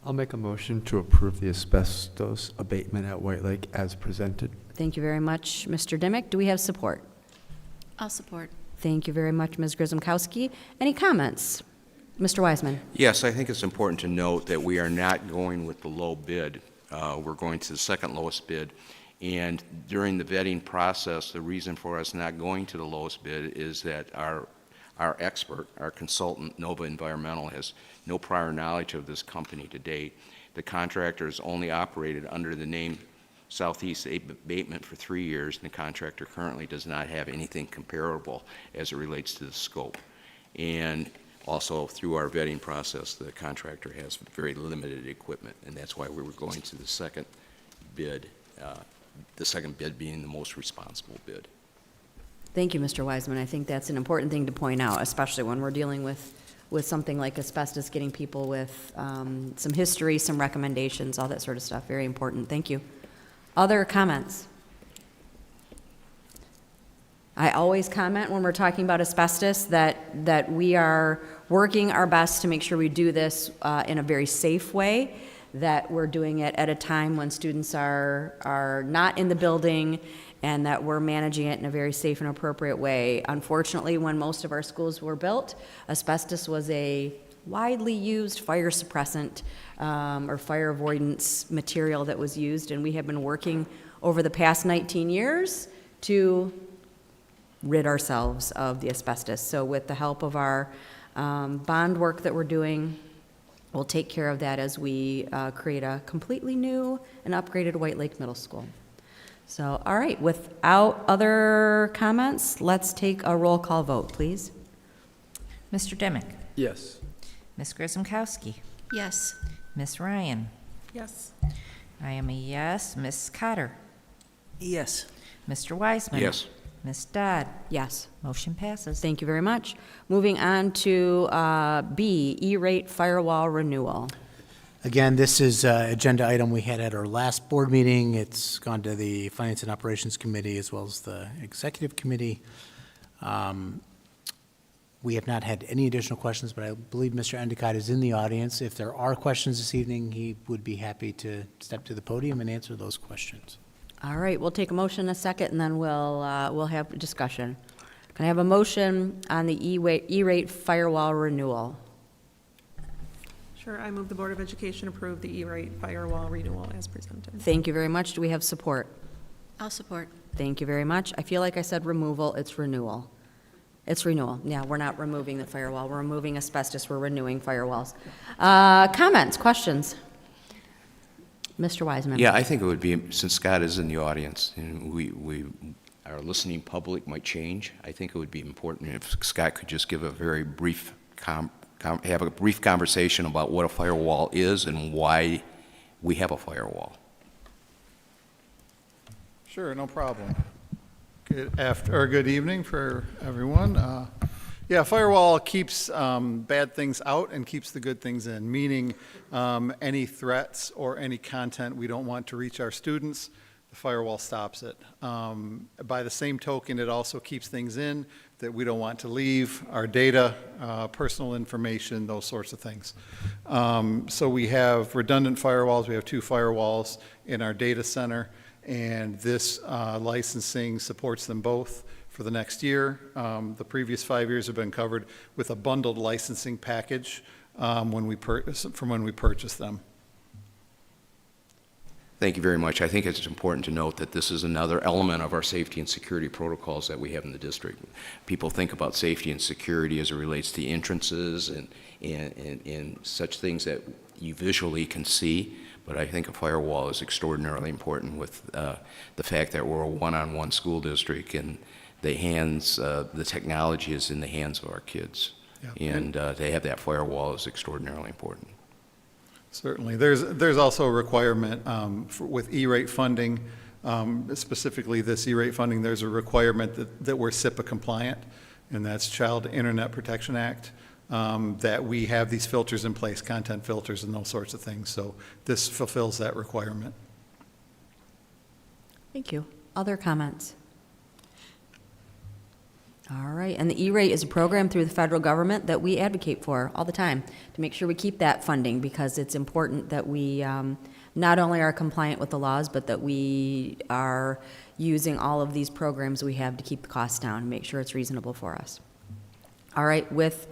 Speaker 3: I'll make a motion to approve the asbestos abatement at White Lake as presented.
Speaker 1: Thank you very much, Mr. Dimick. Do we have support?
Speaker 10: I'll support.
Speaker 1: Thank you very much, Ms. Grisomkowski. Any comments? Mr. Wiseman?
Speaker 4: Yes, I think it's important to note that we are not going with the low bid. We're going to the second lowest bid. And during the vetting process, the reason for us not going to the lowest bid is that our expert, our consultant, Nova Environmental, has no prior knowledge of this company to date. The contractor has only operated under the name Southeast Abatement for 3 years, and the contractor currently does not have anything comparable as it relates to the scope. And also, through our vetting process, the contractor has very limited equipment, and that's why we were going to the second bid being the most responsible bid.
Speaker 1: Thank you, Mr. Wiseman. I think that's an important thing to point out, especially when we're dealing with something like asbestos, getting people with some history, some recommendations, all that sort of stuff. Very important. Thank you. Other comments? I always comment when we're talking about asbestos that we are working our best to make sure we do this in a very safe way, that we're doing it at a time when students are not in the building, and that we're managing it in a very safe and appropriate way. Unfortunately, when most of our schools were built, asbestos was a widely used fire suppressant or fire avoidance material that was used, and we have been working over the past 19 years to rid ourselves of the asbestos. So with the help of our bond work that we're doing, we'll take care of that as we create a completely new and upgraded White Lake Middle School. So, all right, without other comments, let's take a roll call vote, please.
Speaker 2: Mr. Dimick,
Speaker 3: Yes.
Speaker 2: Ms. Grisomkowski,
Speaker 10: Yes.
Speaker 2: Ms. Ryan.
Speaker 6: Yes.
Speaker 2: I am a yes. Ms. Cotter,
Speaker 11: Yes.
Speaker 2: Mr. Wiseman.
Speaker 4: Yes.
Speaker 2: Ms. Dodd.
Speaker 1: Yes.
Speaker 2: Motion passes.
Speaker 1: Thank you very much. Moving on to B, E-rate firewall renewal.
Speaker 12: Again, this is an agenda item we had at our last board meeting. It's gone to the Finance and Operations Committee as well as the Executive Committee. We have not had any additional questions, but I believe Mr. Endicott is in the audience. If there are questions this evening, he would be happy to step to the podium and answer those questions.
Speaker 1: All right, we'll take a motion in a second, and then we'll have a discussion. Can I have a motion on the E-rate firewall renewal?
Speaker 6: Sure, I move the Board of Education approve the E-rate firewall renewal as presented.
Speaker 1: Thank you very much. Do we have support?
Speaker 10: I'll support.
Speaker 1: Thank you very much. I feel like I said removal, it's renewal. It's renewal. Yeah, we're not removing the firewall. We're removing asbestos. We're renewing firewalls. Comments, questions? Mr. Wiseman.
Speaker 4: Yeah, I think it would be, since Scott is in the audience, and our listening public might change, I think it would be important if Scott could just give a very brief, have a brief conversation about what a firewall is and why we have a firewall.
Speaker 21: Sure, no problem. Good evening for everyone. Yeah, firewall keeps bad things out and keeps the good things in, meaning any threats or any content we don't want to reach our students, the firewall stops it. By the same token, it also keeps things in that we don't want to leave, our data, personal information, those sorts of things. So we have redundant firewalls. We have 2 firewalls in our data center, and this licensing supports them both for the next year. The previous 5 years have been covered with a bundled licensing package from when we purchased them.
Speaker 4: Thank you very much. I think it's important to note that this is another element of our safety and security protocols that we have in the district. People think about safety and security as it relates to entrances and such things that you visually can see, but I think a firewall is extraordinarily important with the fact that we're a one-on-one school district, and the technology is in the hands of our kids. Yeah. And to have that firewall is extraordinarily important.
Speaker 21: Certainly. There's also a requirement with E-rate funding, specifically this E-rate funding, there's a requirement that we're SIPA compliant, and that's Child Internet Protection Act, that we have these filters in place, content filters and those sorts of things. So this fulfills that requirement.
Speaker 1: Thank you. Other comments? All right, and the E-rate is a program through the federal government that we advocate for all the time to make sure we keep that funding, because it's important that we not only are compliant with the laws, but that we are using all of these programs we have to keep the costs down and make sure it's reasonable for us. All right, with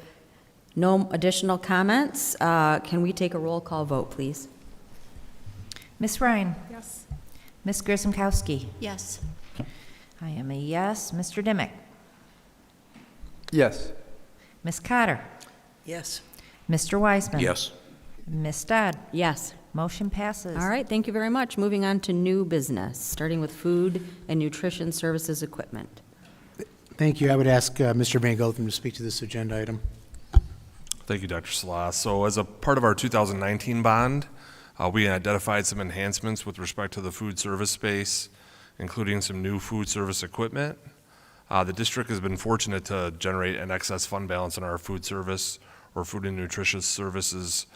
Speaker 1: no additional comments, can we take a roll call vote, please?
Speaker 2: Ms. Ryan?
Speaker 6: Yes.
Speaker 2: Ms. Grzymkowski?
Speaker 10: Yes.
Speaker 2: I am a yes. Mr. Dimick?
Speaker 3: Yes.
Speaker 2: Ms. Cotter?
Speaker 11: Yes.
Speaker 2: Mr. Wiseman?
Speaker 4: Yes.
Speaker 2: Ms. Dodd?
Speaker 1: Yes.
Speaker 2: Motion passes.
Speaker 1: All right, thank you very much. Moving on to new business, starting with food and nutrition services equipment.
Speaker 12: Thank you. I would ask Mr. Van Gotham to speak to this agenda item.
Speaker 19: Thank you, Dr. Salas. So as a part of our 2019 bond, we identified some enhancements with respect to the food service space, including some new food service equipment. The district has been fortunate to generate an excess fund balance in our food service or food and nutritious services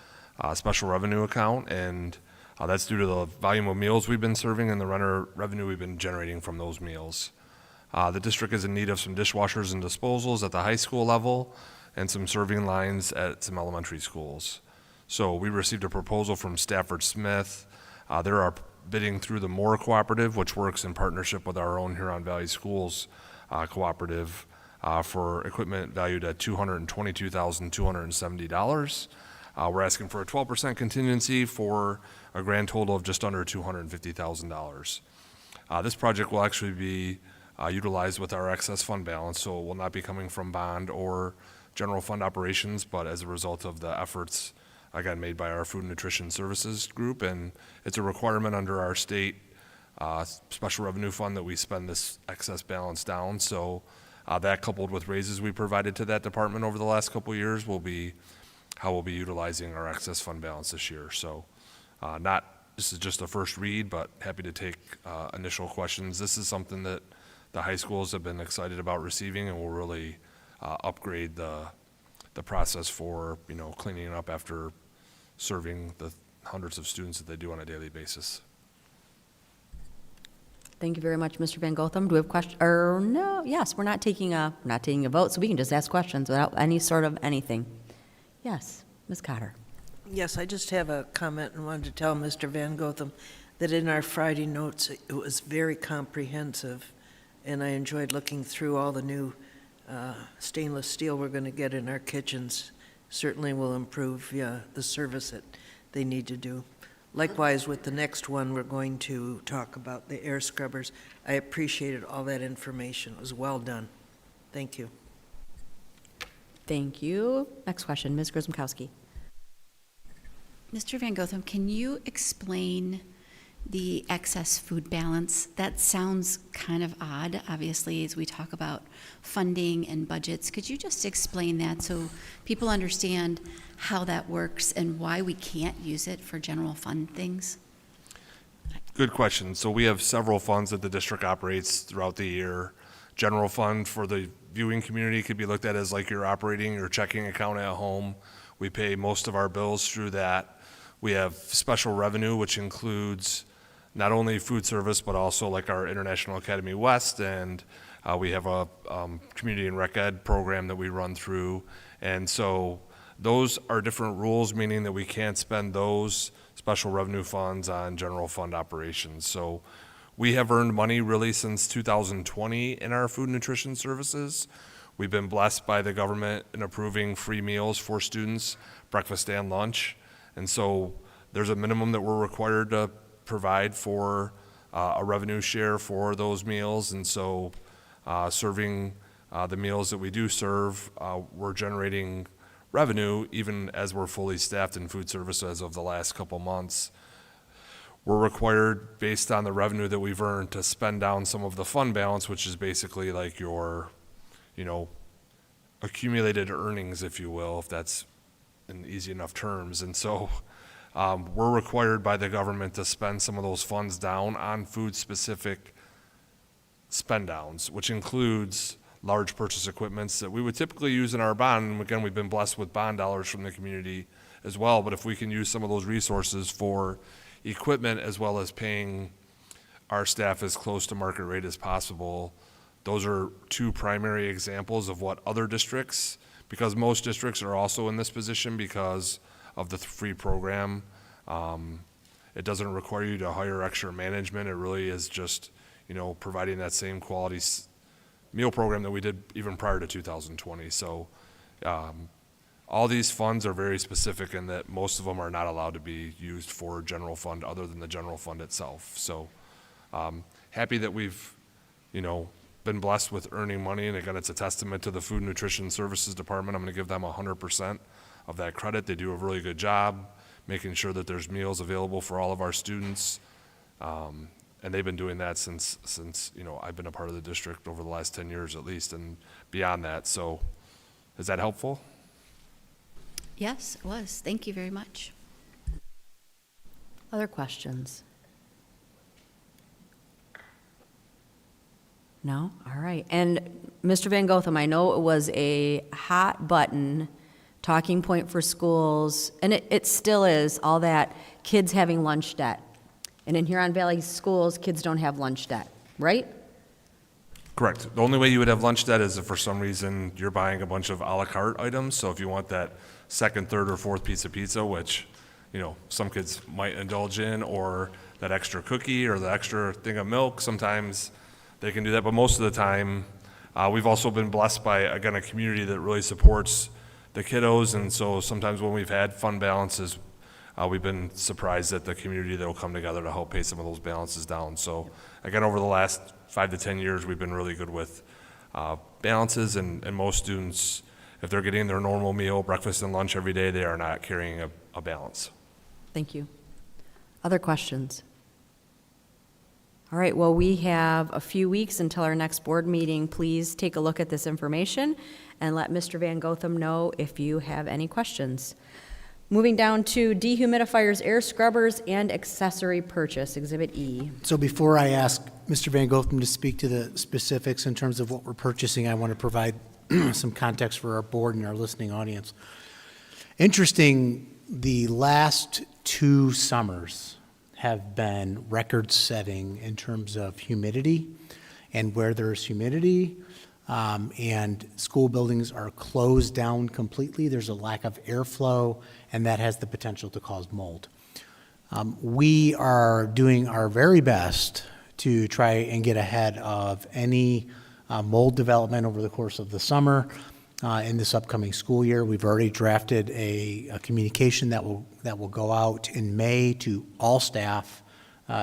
Speaker 19: special revenue account, and that's due to the volume of meals we've been serving and the revenue we've been generating from those meals. The district is in need of some dishwashers and disposals at the high school level and some serving lines at some elementary schools. So we received a proposal from Stafford Smith. They're our bidding through the Moore Cooperative, which works in partnership with our own Huron Valley Schools cooperative for equipment valued at $222,270. We're asking for a 12% contingency for a grand total of just under $250,000. This project will actually be utilized with our excess fund balance, so it will not be coming from bond or general fund operations, but as a result of the efforts, again, made by our Food and Nutrition Services group, and it's a requirement under our state special revenue fund that we spend this excess balance down. So that, coupled with raises we provided to that department over the last couple of years, will be how we'll be utilizing our excess fund balance this year. So this is just a first read, but happy to take initial questions. This is something that the high schools have been excited about receiving, and will really upgrade the process for cleaning up after serving the hundreds of students that they do on a daily basis.
Speaker 1: Thank you very much, Mr. Van Gotham. Do we have questions? Or no? Yes, we're not taking a vote, so we can just ask questions without any sort of anything. Yes, Ms. Cotter.
Speaker 11: Yes, I just have a comment and wanted to tell Mr. Van Gotham that in our Friday notes, it was very comprehensive, and I enjoyed looking through all the new stainless steel we're going to get in our kitchens. Certainly will improve the service that they need to do. Likewise, with the next one, we're going to talk about the air scrubbers. I appreciated all that information. It was well done. Thank you.
Speaker 1: Thank you. Next question, Ms. Grzymkowski.
Speaker 10: Mr. Van Gotham, can you explain the excess food balance? That sounds kind of odd, obviously, as we talk about funding and budgets. Could you just explain that so people understand how that works and why we can't use it for general fund things?
Speaker 19: Good question. So we have several funds that the district operates throughout the year. General fund for the viewing community could be looked at as like your operating or checking account at home. We pay most of our bills through that. We have special revenue, which includes not only food service, but also like our International Academy West, and we have a community and rec ed program that we run through. And so those are different rules, meaning that we can't spend those special revenue funds on general fund operations. So we have earned money really since 2020 in our food and nutrition services. We've been blessed by the government in approving free meals for students, breakfast and lunch. And so there's a minimum that we're required to provide for a revenue share for those meals. And so serving the meals that we do serve, we're generating revenue even as we're fully staffed in food service as of the last couple months. We're required, based on the revenue that we've earned, to spend down some of the fund balance, which is basically like your, accumulated earnings, if you will, if that's in easy enough terms. And so we're required by the government to spend some of those funds down on food-specific spend downs, which includes large purchase equipments that we would typically use in our bond. And again, we've been blessed with bond dollars from the community as well. But if we can use some of those resources for equipment as well as paying our staff as close to market rate as possible, those are two primary examples of what other districts, because most districts are also in this position because of the free program. It doesn't require you to hire extra management. It really is just, providing that same quality meal program that we did even prior to 2020. So all these funds are very specific in that most of them are not allowed to be used for general fund other than the general fund itself. So happy that we've, been blessed with earning money. And again, it's a testament to the Food and Nutrition Services Department. I'm going to give them 100% of that credit. They do a really good job making sure that there's meals available for all of our students. And they've been doing that since I've been a part of the district over the last 10 years at least, and beyond that. So is that helpful?
Speaker 1: Yes, it was. Thank you very much. Other questions? No? All right. And Mr. Van Gotham, I know it was a hot button talking point for schools, and it still is, all that kids having lunch debt. And in Huron Valley schools, kids don't have lunch debt, right?
Speaker 19: Correct. The only way you would have lunch debt is if for some reason you're buying a bunch of a la carte items. So if you want that second, third, or fourth piece of pizza, which, some kids might indulge in, or that extra cookie or the extra thing of milk, sometimes they can do that. But most of the time, we've also been blessed by, again, a community that really supports the kiddos. And so sometimes when we've had fund balances, we've been surprised at the community that will come together to help pay some of those balances down. So again, over the last 5 to 10 years, we've been really good with balances, and most students, if they're getting their normal meal, breakfast and lunch every day, they are not carrying a balance.
Speaker 1: Thank you. Other questions? All right, well, we have a few weeks until our next board meeting. Please take a look at this information and let Mr. Van Gotham know if you have any questions. Moving down to dehumidifiers, air scrubbers, and accessory purchase, Exhibit E.
Speaker 12: So before I ask Mr. Van Gotham to speak to the specifics in terms of what we're purchasing, I want to provide some context for our board and our listening audience. Interesting, the last 2 summers have been record-setting in terms of humidity, and where there's humidity and school buildings are closed down completely, there's a lack of airflow, and that has the potential to cause mold. We are doing our very best to try and get ahead of any mold development over the course of the summer. In this upcoming school year, we've already drafted a communication that will go out in May to all staff,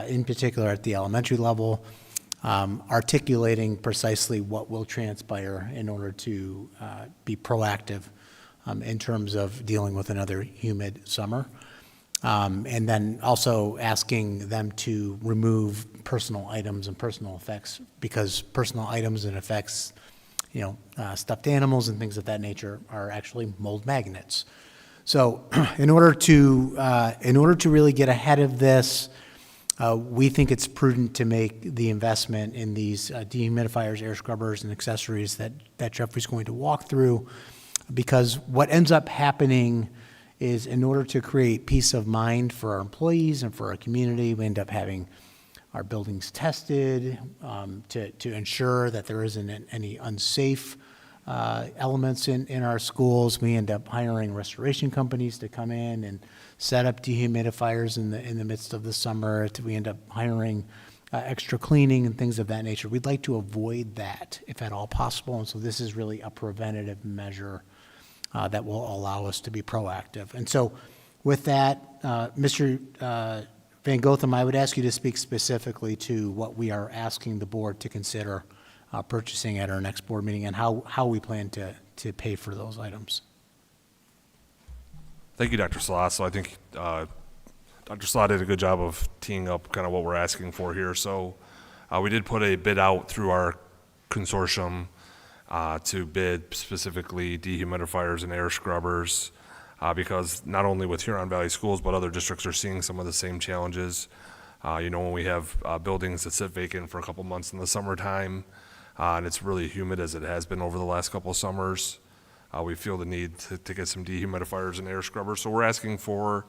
Speaker 12: in particular at the elementary level, articulating precisely what will transpire in order to be proactive in terms of dealing with another humid summer. And then also asking them to remove personal items and personal effects, because personal items and effects, stuffed animals and things of that nature are actually mold magnets. So in order to really get ahead of this, We think it's prudent to make the investment in these dehumidifiers, air scrubbers, and accessories that Jeffrey's going to walk through, because what ends up happening is, in order to create peace of mind for our employees and for our community, we end up having our buildings tested to ensure that there isn't any unsafe elements in our schools. We end up hiring restoration companies to come in and set up dehumidifiers in the midst of the summer. We end up hiring extra cleaning and things of that nature. We'd like to avoid that if at all possible, and so this is really a preventative measure that will allow us to be proactive. And so with that, Mr. Van Gotham, I would ask you to speak specifically to what we are asking the board to consider purchasing at our next board meeting, and how we plan to pay for those items.
Speaker 19: Thank you, Dr. Salah. So I think Dr. Salah did a good job of teeing up kind of what we're asking for here. So we did put a bid out through our consortium to bid specifically dehumidifiers and air scrubbers, because not only with Huron Valley Schools, but other districts are seeing some of the same challenges. When we have buildings that sit vacant for a couple months in the summertime, and it's really humid as it has been over the last couple of summers, we feel the need to get some dehumidifiers and air scrubbers. So we're asking for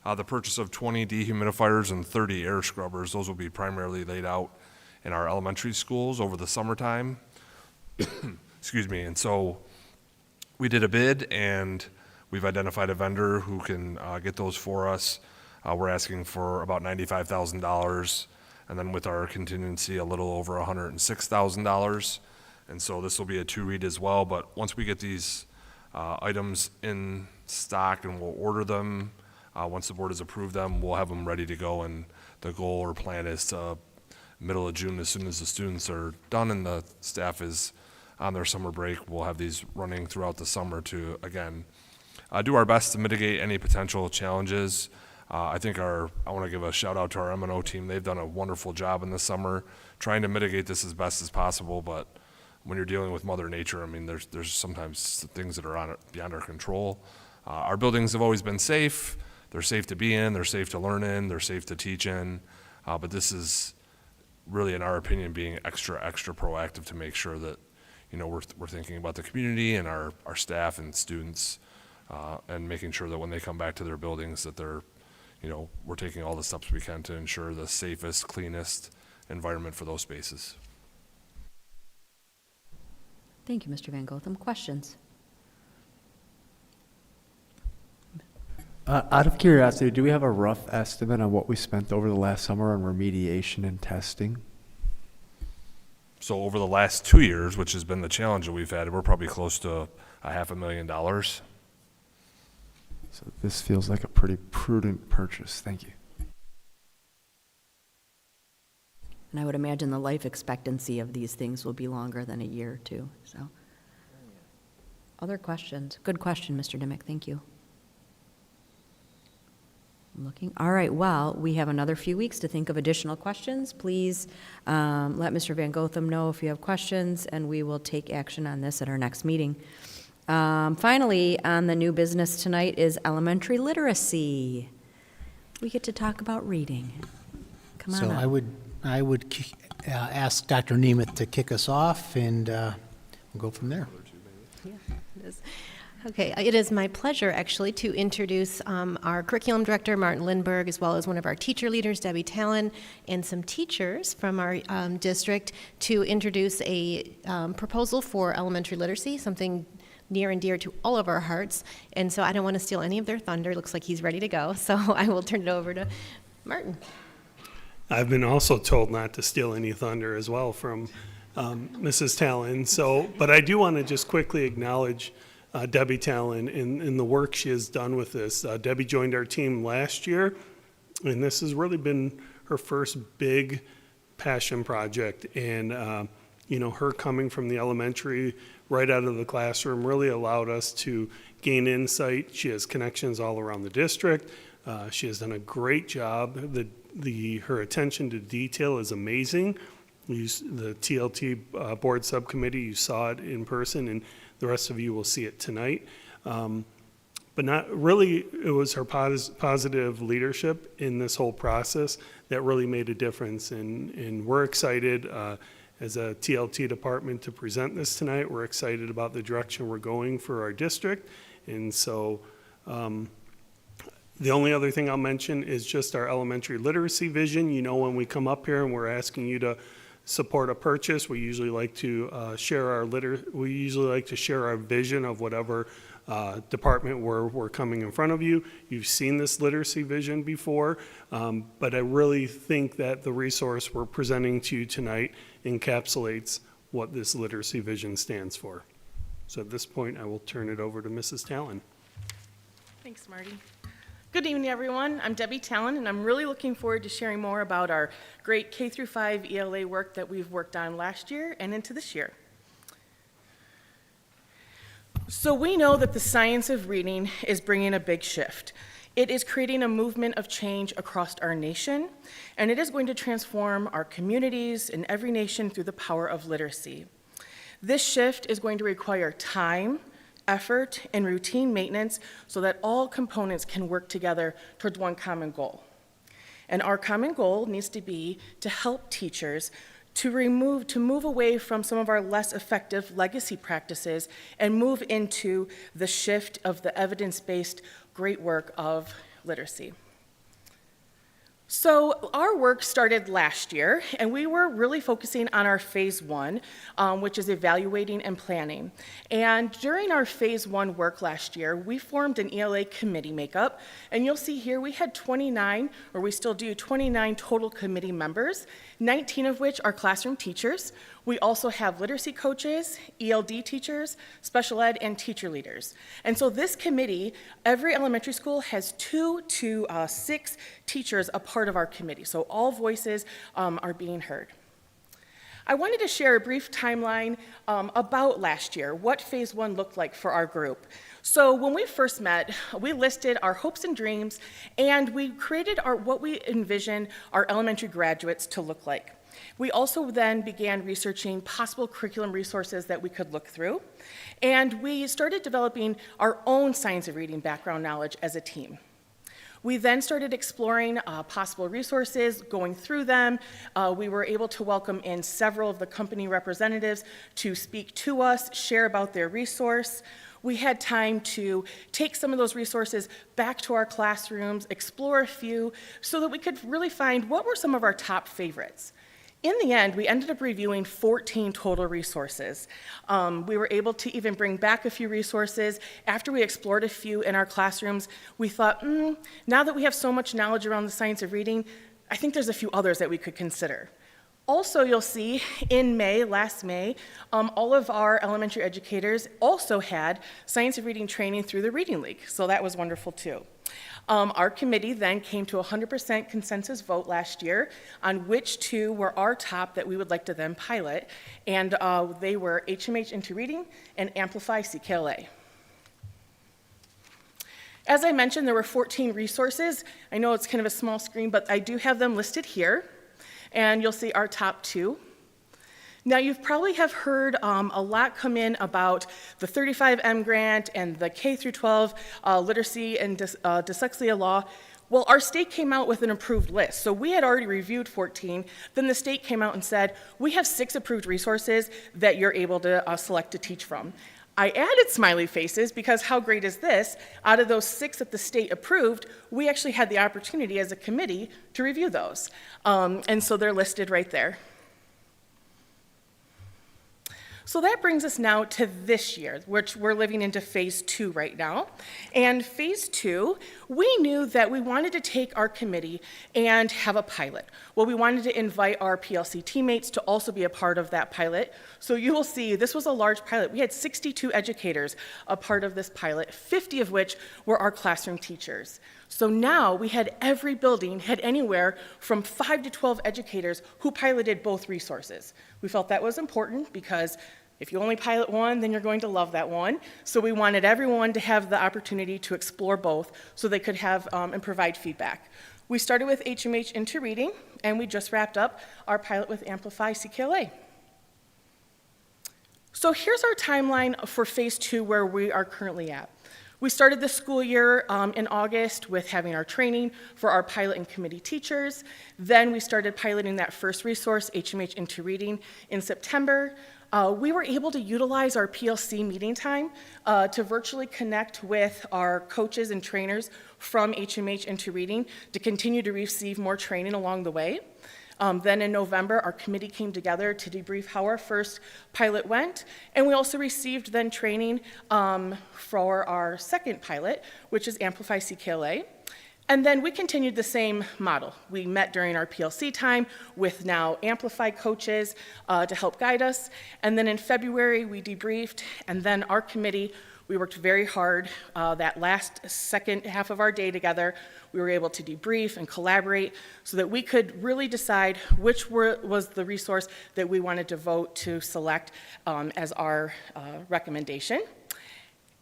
Speaker 19: the purchase of 20 dehumidifiers and 30 air scrubbers. Those will be primarily laid out in our elementary schools over the summertime. Excuse me. And so we did a bid, and we've identified a vendor who can get those for us. We're asking for about $95,000, and then with our contingency, a little over $106,000. And so this will be a 2-read as well. But once we get these items in stock and we'll order them, once the board has approved them, we'll have them ready to go. And the goal or plan is to middle of June, as soon as the students are done and the staff is on their summer break, we'll have these running throughout the summer to, again, do our best to mitigate any potential challenges. I want to give a shout out to our M&O team. They've done a wonderful job in the summer trying to mitigate this as best as possible, but when you're dealing with Mother Nature, I mean, there's sometimes things that are beyond our control. Our buildings have always been safe. They're safe to be in, they're safe to learn in, they're safe to teach in, but this is really, in our opinion, being extra proactive to make sure that we're thinking about the community and our staff and students, and making sure that when they come back to their buildings that we're taking all the steps we can to ensure the safest, cleanest environment for those spaces.
Speaker 1: Thank you, Mr. Van Gotham. Questions?
Speaker 3: Out of curiosity, do we have a rough estimate on what we spent over the last summer on remediation and testing?
Speaker 19: So over the last 2 years, which has been the challenge that we've had, we're probably close to $500,000.
Speaker 3: So this feels like a pretty prudent purchase. Thank you.
Speaker 1: And I would imagine the life expectancy of these things will be longer than a year or two, so. Other questions? Good question, Mr. Dimick, thank you. I'm looking. All right, well, we have another few weeks to think of additional questions. Please let Mr. Van Gotham know if you have questions, and we will take action on this at our next meeting. Finally, on the new business tonight is elementary literacy. We get to talk about reading. Come on
Speaker 12: So
Speaker 1: up.
Speaker 12: I would ask Dr. Nemeth to kick us off, and we'll go from there.
Speaker 7: Yeah, it is. Okay, it is my pleasure actually to introduce our curriculum director, Martin Lindberg, as well as one of our teacher leaders, Debbie Talon, and some teachers from our district to introduce a proposal for elementary literacy, something near and dear to all of our hearts. And so I don't want to steal any of their thunder. Looks like he's ready to go. So I will turn it over to Martin.
Speaker 22: I've been also told not to steal any thunder as well from Mrs. Talon. But I do want to just quickly acknowledge Debbie Talon in the work she has done with this. Debbie joined our team last year, and this has really been her first big passion project. And her coming from the elementary right out of the classroom really allowed us to gain insight. She has connections all around the district. She has done a great job. Her attention to detail is amazing. The TLT board subcommittee, you saw it in person, and the rest of you will see it tonight. but not really, it was her positive leadership in this whole process that really made a difference. And we're excited as a TLT department to present this tonight. We're excited about the direction we're going for our district. And so the only other thing I'll mention is just our elementary literacy vision. You know, when we come up here and we're asking you to support a purchase, we usually like to share our vision of whatever department we're coming in front of you. You've seen this literacy vision before, but I really think that the resource we're presenting to you tonight encapsulates what this literacy vision stands for. So at this point, I will turn it over to Mrs. Talon.
Speaker 8: Thanks, Marty. Good evening, everyone. I'm Debbie Talon, and I'm really looking forward to sharing more about our great K-5 ELA work that we've worked on last year and into this year. So we know that the science of reading is bringing a big shift. It is creating a movement of change across our nation, and it is going to transform our communities and every nation through the power of literacy. This shift is going to require time, effort, and routine maintenance so that all components can work together towards one common goal. And our common goal needs to be to help teachers to move away from some of our less effective legacy practices and move into the shift of the evidence-based great work of literacy. So our work started last year, and we were really focusing on our phase one, which is evaluating and planning. And during our phase one work last year, we formed an ELA committee makeup, and you'll see here we had 29, or we still do, 29 total committee members, 19 of which are classroom teachers. We also have literacy coaches, ELD teachers, special ed, and teacher leaders. And so this committee, every elementary school has 2 to 6 teachers a part of our committee. So all voices are being heard. I wanted to share a brief timeline about last year, what phase one looked like for our group. So when we first met, we listed our hopes and dreams, and we created what we envisioned our elementary graduates to look like. We also then began researching possible curriculum resources that we could look through, and we started developing our own science of reading background knowledge as a team. We then started exploring possible resources, going through them. We were able to welcome in several of the company representatives to speak to us, share about their resource. We had time to take some of those resources back to our classrooms, explore a few, so that we could really find what were some of our top favorites. In the end, we ended up reviewing 14 total resources. We were able to even bring back a few resources. After we explored a few in our classrooms, we thought, now that we have so much knowledge around the science of reading, I think there's a few others that we could consider. Also, you'll see in last May, all of our elementary educators also had science of reading training through the Reading League, so that was wonderful too. Our committee then came to a 100% consensus vote last year on which 2 were our top that we would like to then pilot, and they were HMH Into Reading and Amplify CKLA. As I mentioned, there were 14 resources. I know it's kind of a small screen, but I do have them listed here, and you'll see our top 2. Now, you probably have heard a lot come in about the 35M grant and the K-12 literacy and dyslexia law. Well, our state came out with an approved list. So we had already reviewed 14. Then the state came out and said, we have 6 approved resources that you're able to select to teach from. I added smiley faces because how great is this? Out of those 6 that the state approved, we actually had the opportunity as a committee to review those. And so they're listed right there. So that brings us now to this year, which we're living into phase 2 right now. And phase 2, we knew that we wanted to take our committee and have a pilot. Well, we wanted to invite our PLC teammates to also be a part of that pilot. So you will see this was a large pilot. We had 62 educators a part of this pilot, 50 of which were our classroom teachers. So now we had every building had anywhere from 5 to 12 educators who piloted both resources. We felt that was important because if you only pilot one, then you're going to love that one. So we wanted everyone to have the opportunity to explore both so they could have and provide feedback. We started with HMH Into Reading, and we just wrapped up our pilot with Amplify CKLA. So here's our timeline for phase 2 where we are currently at. We started the school year in August with having our training for our pilot and committee teachers. Then we started piloting that first resource, HMH Into Reading, in September. We were able to utilize our PLC meeting time to virtually connect with our coaches and trainers from HMH Into Reading to continue to receive more training along the way. Then in November, our committee came together to debrief how our first pilot went, and we also received then training for our second pilot, which is Amplify CKLA. And then we continued the same model. We met during our PLC time with now Amplify coaches to help guide us. And then in February, we debriefed, and then our committee, we worked very hard. That last second half of our day together, we were able to debrief and collaborate so that we could really decide which was the resource that we wanted to vote to select as our recommendation.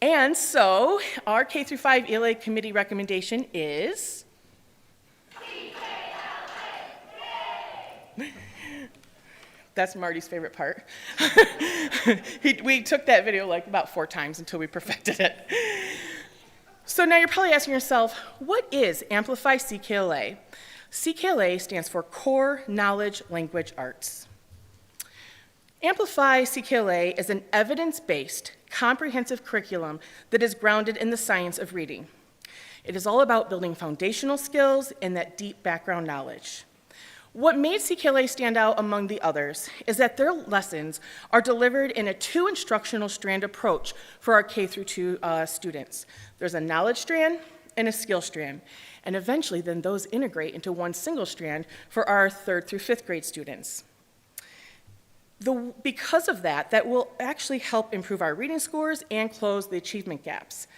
Speaker 8: And so our K through 5 ELA committee recommendation is that's Marty's favorite part. We took that video like about 4 times until we perfected it. So now you're probably asking yourself, what is Amplify CKLA? CKLA stands for Core Knowledge Language Arts. Amplify CKLA is an evidence-based, comprehensive curriculum that is grounded in the science of reading. It is all about building foundational skills and that deep background knowledge. What made CKLA stand out among the others is that their lessons are delivered in a 2 instructional strand approach for our K through 2 students. There's a knowledge strand and a skill strand, and eventually then those integrate into one single strand for our 3rd through 5th grade students. Because of that, that will actually help improve our reading scores and close the achievement gaps.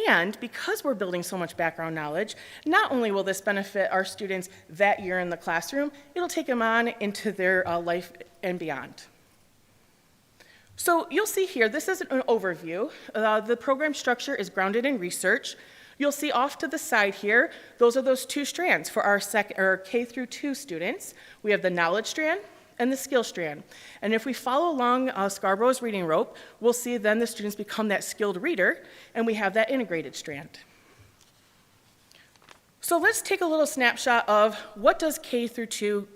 Speaker 8: And because we're building so much background knowledge, not only will this benefit our students that year in the classroom, it'll take them on into their life and beyond. So you'll see here, this is an overview. The program structure is grounded in research. You'll see off to the side here, those are those 2 strands for our K through 2 students. We have the knowledge strand and the skill strand. And if we follow along Scarborough's reading rope, we'll see then the students become that skilled reader, and we have that integrated strand. So let's take a little snapshot of what does K through 2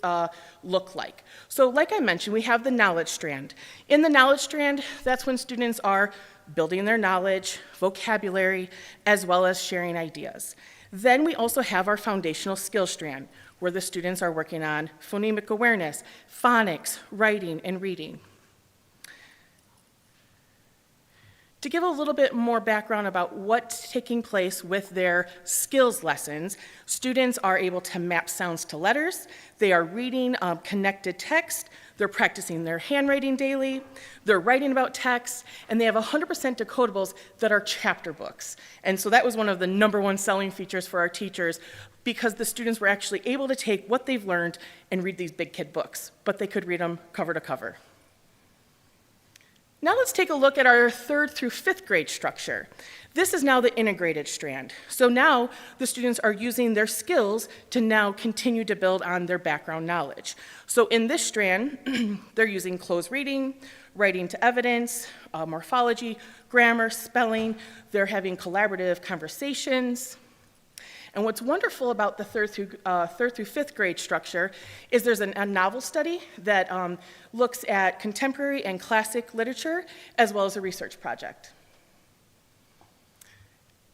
Speaker 8: look like. So like I mentioned, we have the knowledge strand. In the knowledge strand, that's when students are building their knowledge, vocabulary, as well as sharing ideas. Then we also have our foundational skill strand, where the students are working on phonemic awareness, phonics, writing, and reading. To give a little bit more background about what's taking place with their skills lessons, students are able to map sounds to letters, they are reading connected text, they're practicing their handwriting daily, they're writing about text, and they have 100% decodables that are chapter books. And so that was one of the #1 selling features for our teachers, because the students were actually able to take what they've learned and read these big kid books, but they could read them cover to cover. Now let's take a look at our 3rd through 5th grade structure. This is now the integrated strand. So now the students are using their skills to now continue to build on their background knowledge. So in this strand, they're using closed reading, writing to evidence, morphology, grammar, spelling. They're having collaborative conversations. And what's wonderful about the 3rd through 5th grade structure is there's a novel study that looks at contemporary and classic literature, as well as a research project.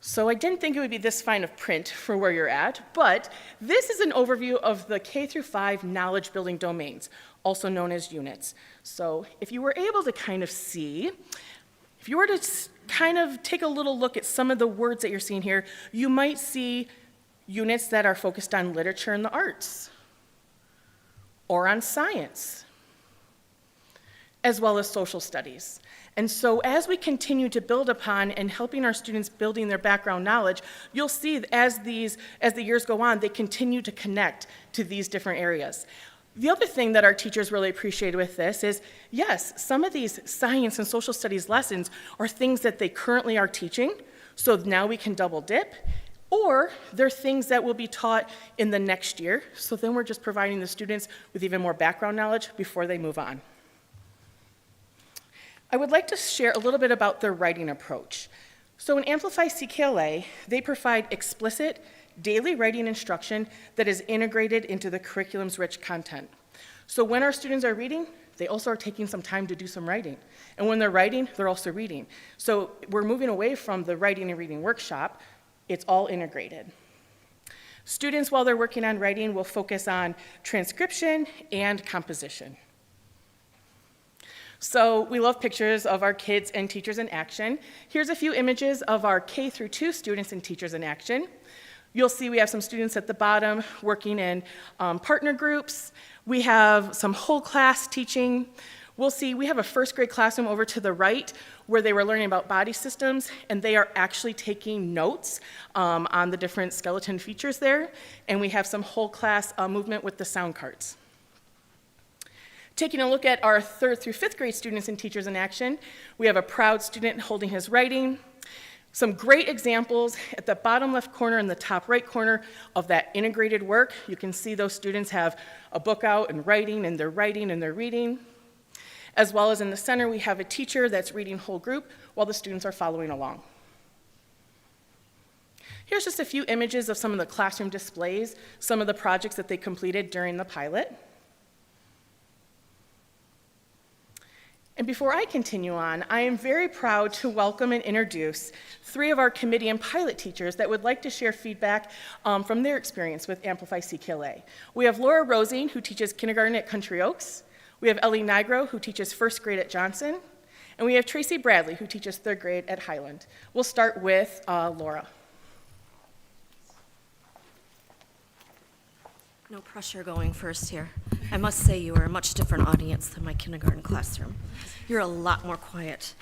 Speaker 8: So I didn't think it would be this fine of print for where you're at, but this is an overview of the K through 5 knowledge building domains, also known as units. So if you were able to kind of see, if you were to kind of take a little look at some of the words that you're seeing here, you might see units that are focused on literature and the arts, or on science, as well as social studies. And so as we continue to build upon and helping our students building their background knowledge, you'll see as the years go on, they continue to connect to these different areas. The other thing that our teachers really appreciated with this is, yes, some of these science and social studies lessons are things that they currently are teaching, so now we can double dip, or they're things that will be taught in the next year, so then we're just providing the students with even more background knowledge before they move on. I would like to share a little bit about their writing approach. So in Amplify CKLA, they provide explicit daily writing instruction that is integrated into the curriculum's rich content. So when our students are reading, they also are taking some time to do some writing. And when they're writing, they're also reading. So we're moving away from the writing and reading workshop. It's all integrated. Students, while they're working on writing, will focus on transcription and composition. So we love pictures of our kids and teachers in action. Here's a few images of our K through 2 students and teachers in action. You'll see we have some students at the bottom working in partner groups. We have some whole class teaching. We'll see we have a first grade classroom over to the right where they were learning about body systems, and they are actually taking notes on the different skeleton features there. And we have some whole class movement with the sound cards. Taking a look at our 3rd through 5th grade students and teachers in action, we have a proud student holding his writing. Some great examples at the bottom left corner and the top right corner of that integrated work. You can see those students have a book out and writing, and they're writing and they're reading. As well as in the center, we have a teacher that's reading whole group while the students are following along. Here's just a few images of some of the classroom displays, some of the projects that they completed during the pilot. And before I continue on, I am very proud to welcome and introduce 3 of our committee and pilot teachers that would like to share feedback from their experience with Amplify CKLA. We have Laura Rosing, who teaches kindergarten at Country Oaks. We have Ellie Nigro, who teaches 1st grade at Johnson. And we have Tracy Bradley, who teaches 3rd grade at Highland. We'll start with Laura.
Speaker 5: No pressure going first here. I must say you are a much different audience than my kindergarten classroom. You're a lot more quiet.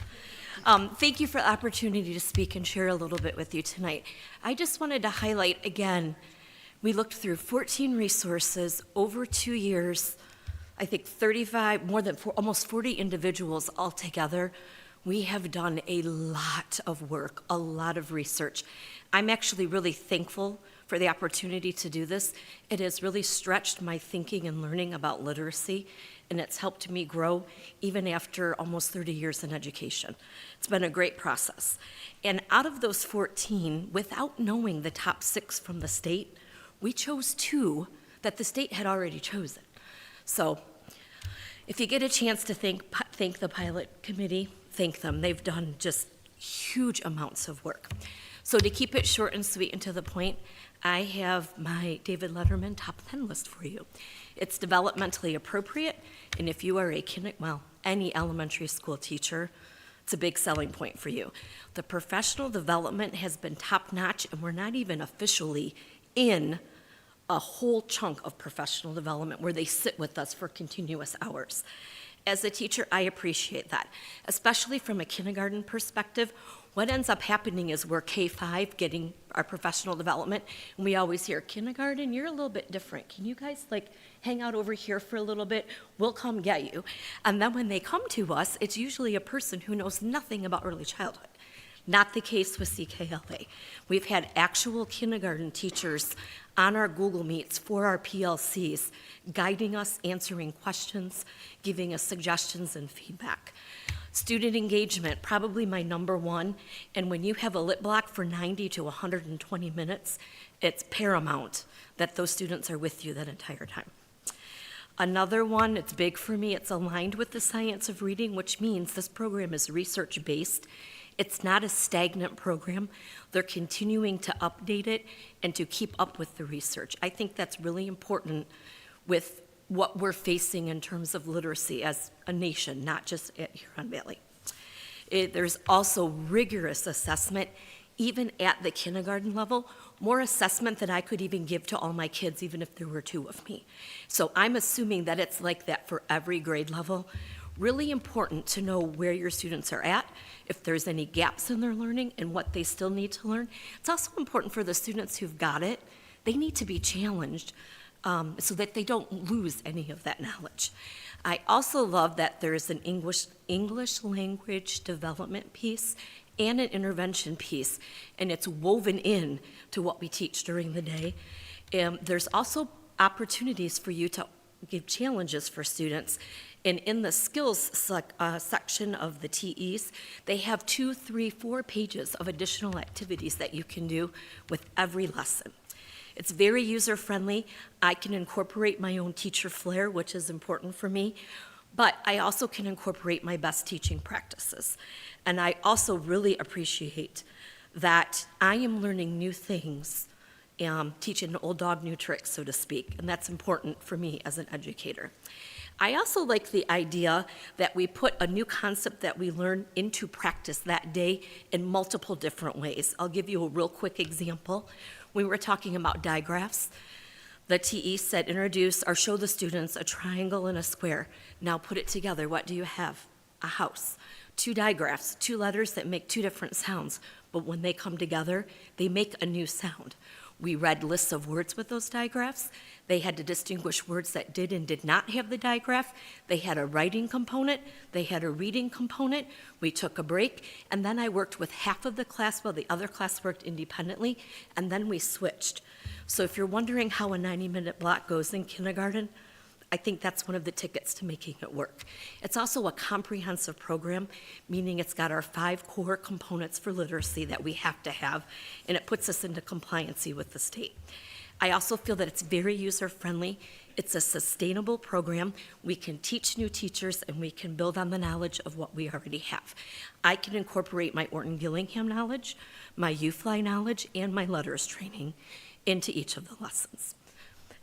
Speaker 5: Thank you for the opportunity to speak and share a little bit with you tonight. I just wanted to highlight again, we looked through 14 resources over 2 years, I think 35, almost 40 individuals altogether. We have done a lot of work, a lot of research. I'm actually really thankful for the opportunity to do this. It has really stretched my thinking and learning about literacy, and it's helped me grow even after almost 30 years in education. It's been a great process. And out of those 14, without knowing the top 6 from the state, we chose 2 that the state had already chosen. So if you get a chance to thank the pilot committee, thank them. They've done just huge amounts of work. So to keep it short and sweet and to the point, I have my David Letterman top 10 list for you. It's developmentally appropriate, and if you are any elementary school teacher, it's a big selling point for you. The professional development has been top-notch, and we're not even officially in a whole chunk of professional development where they sit with us for continuous hours. As a teacher, I appreciate that, especially from a kindergarten perspective. What ends up happening is we're K-5 getting our professional development, and we always hear, kindergarten, you're a little bit different. Can you guys hang out over here for a little bit? We'll come get you. And then when they come to us, it's usually a person who knows nothing about early childhood. Not the case with CKLA. We've had actual kindergarten teachers on our Google Meets for our PLCs, guiding us, answering questions, giving us suggestions and feedback. Student engagement, probably my #1, and when you have a lit block for 90 to 120 minutes, it's paramount that those students are with you that entire time. Another one, it's big for me, it's aligned with the science of reading, which means this program is research-based. It's not a stagnant program. They're continuing to update it and to keep up with the research. I think that's really important with what we're facing in terms of literacy as a nation, not just at Huron Valley. There's also rigorous assessment, even at the kindergarten level, more assessment than I could even give to all my kids, even if there were 2 of me. So I'm assuming that it's like that for every grade level. Really important to know where your students are at, if there's any gaps in their learning and what they still need to learn. It's also important for the students who've got it. They need to be challenged so that they don't lose any of that knowledge. I also love that there's an English language development piece and an intervention piece, and it's woven in to what we teach during the day. There's also opportunities for you to give challenges for students. And in the skills section of the TEs, they have 2, 3, 4 pages of additional activities that you can do with every lesson. It's very user-friendly. I can incorporate my own teacher flair, which is important for me, but I also can incorporate my best teaching practices. And I also really appreciate that I am learning new things, teaching an old dog new tricks, so to speak, and that's important for me as an educator. I also like the idea that we put a new concept that we learn into practice that day in multiple different ways. I'll give you a real quick example. We were talking about digraphs. The TE said, introduce or show the students a triangle and a square. Now put it together. What do you have? A house. 2 digraphs, 2 letters that make 2 different sounds, but when they come together, they make a new sound. We read lists of words with those digraphs. They had to distinguish words that did and did not have the digraph. They had a writing component. They had a reading component. We took a break, and then I worked with half of the class while the other class worked independently, and then we switched. So if you're wondering how a 90-minute block goes in kindergarten, I think that's one of the tickets to making it work. It's also a comprehensive program, meaning it's got our 5 core components for literacy that we have to have, and it puts us into compliancy with the state. I also feel that it's very user-friendly. It's a sustainable program. We can teach new teachers, and we can build on the knowledge of what we already have. I can incorporate my Orton-Gillingham knowledge, my UFly knowledge, and my letters training into each of the lessons.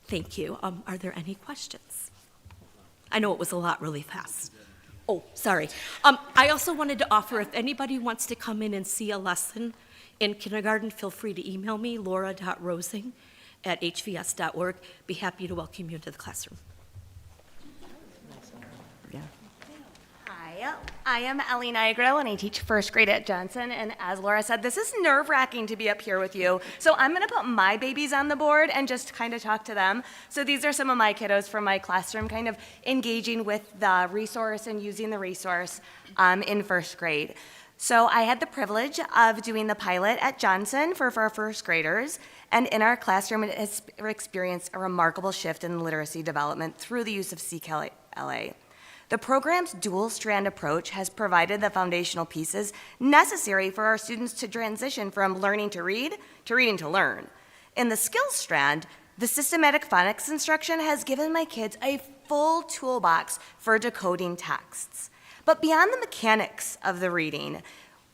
Speaker 5: Thank you. Are there any questions? I know it was a lot really fast. Oh, sorry. I also wanted to offer, if anybody wants to come in and see a lesson in kindergarten, feel free to email me, laura.rosing@hvs.org. Be happy to welcome you into the classroom.
Speaker 9: Hi, I am Ellie Nigro, and I teach first grade at Johnson. And as Laura said, this is nerve-wracking to be up here with you. So I'm going to put my babies on the board and just kind of talk to them. So these are some of my kiddos from my classroom, kind of engaging with the resource and using the resource in first grade. So I had the privilege of doing the pilot at Johnson for our first graders. And in our classroom, it has experienced a remarkable shift in literacy development through the use of CKLA. The program's dual-strand approach has provided the foundational pieces necessary for our students to transition from learning to read to reading to learn. In the skills strand, the systematic phonics instruction has given my kids a full toolbox for decoding texts. But beyond the mechanics of the reading,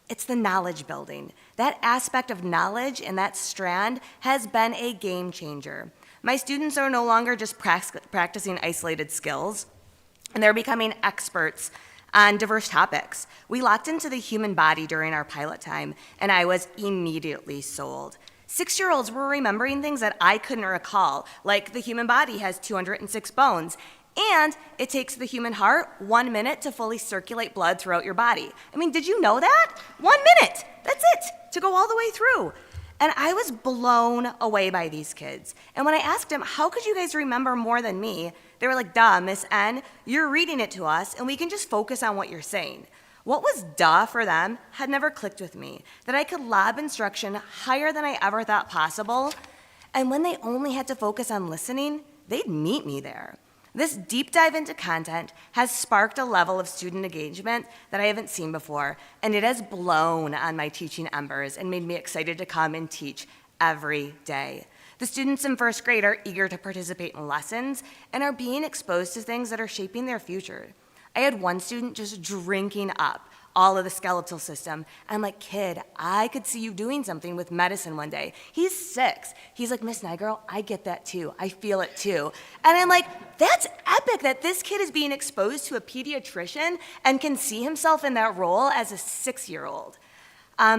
Speaker 9: it's the knowledge building. That aspect of knowledge in that strand has been a game changer. My students are no longer just practicing isolated skills, and they're becoming experts on diverse topics. We locked into the human body during our pilot time, and I was immediately sold. 6-year-olds were remembering things that I couldn't recall, like the human body has 206 bones, and it takes the human heart 1 minute to fully circulate blood throughout your body. I mean, did you know that? 1 minute, that's it, to go all the way through. And I was blown away by these kids. And when I asked them, how could you guys remember more than me? They were like, duh, Miss N, you're reading it to us, and we can just focus on what you're saying. What was duh for them had never clicked with me, that I could lob instruction higher than I ever thought possible, and when they only had to focus on listening, they'd meet me there. This deep dive into content has sparked a level of student engagement that I haven't seen before, and it has blown on my teaching embers and made me excited to come and teach every day. The students in first grade are eager to participate in lessons and are being exposed to things that are shaping their future. I had one student just drinking up all of the skeletal system. I'm like, kid, I could see you doing something with medicine one day. He's 6. He's like, Miss Nigro, I get that too. I feel it too. And I'm like, that's epic that this kid is being exposed to a pediatrician and can see himself in that role as a 6-year-old.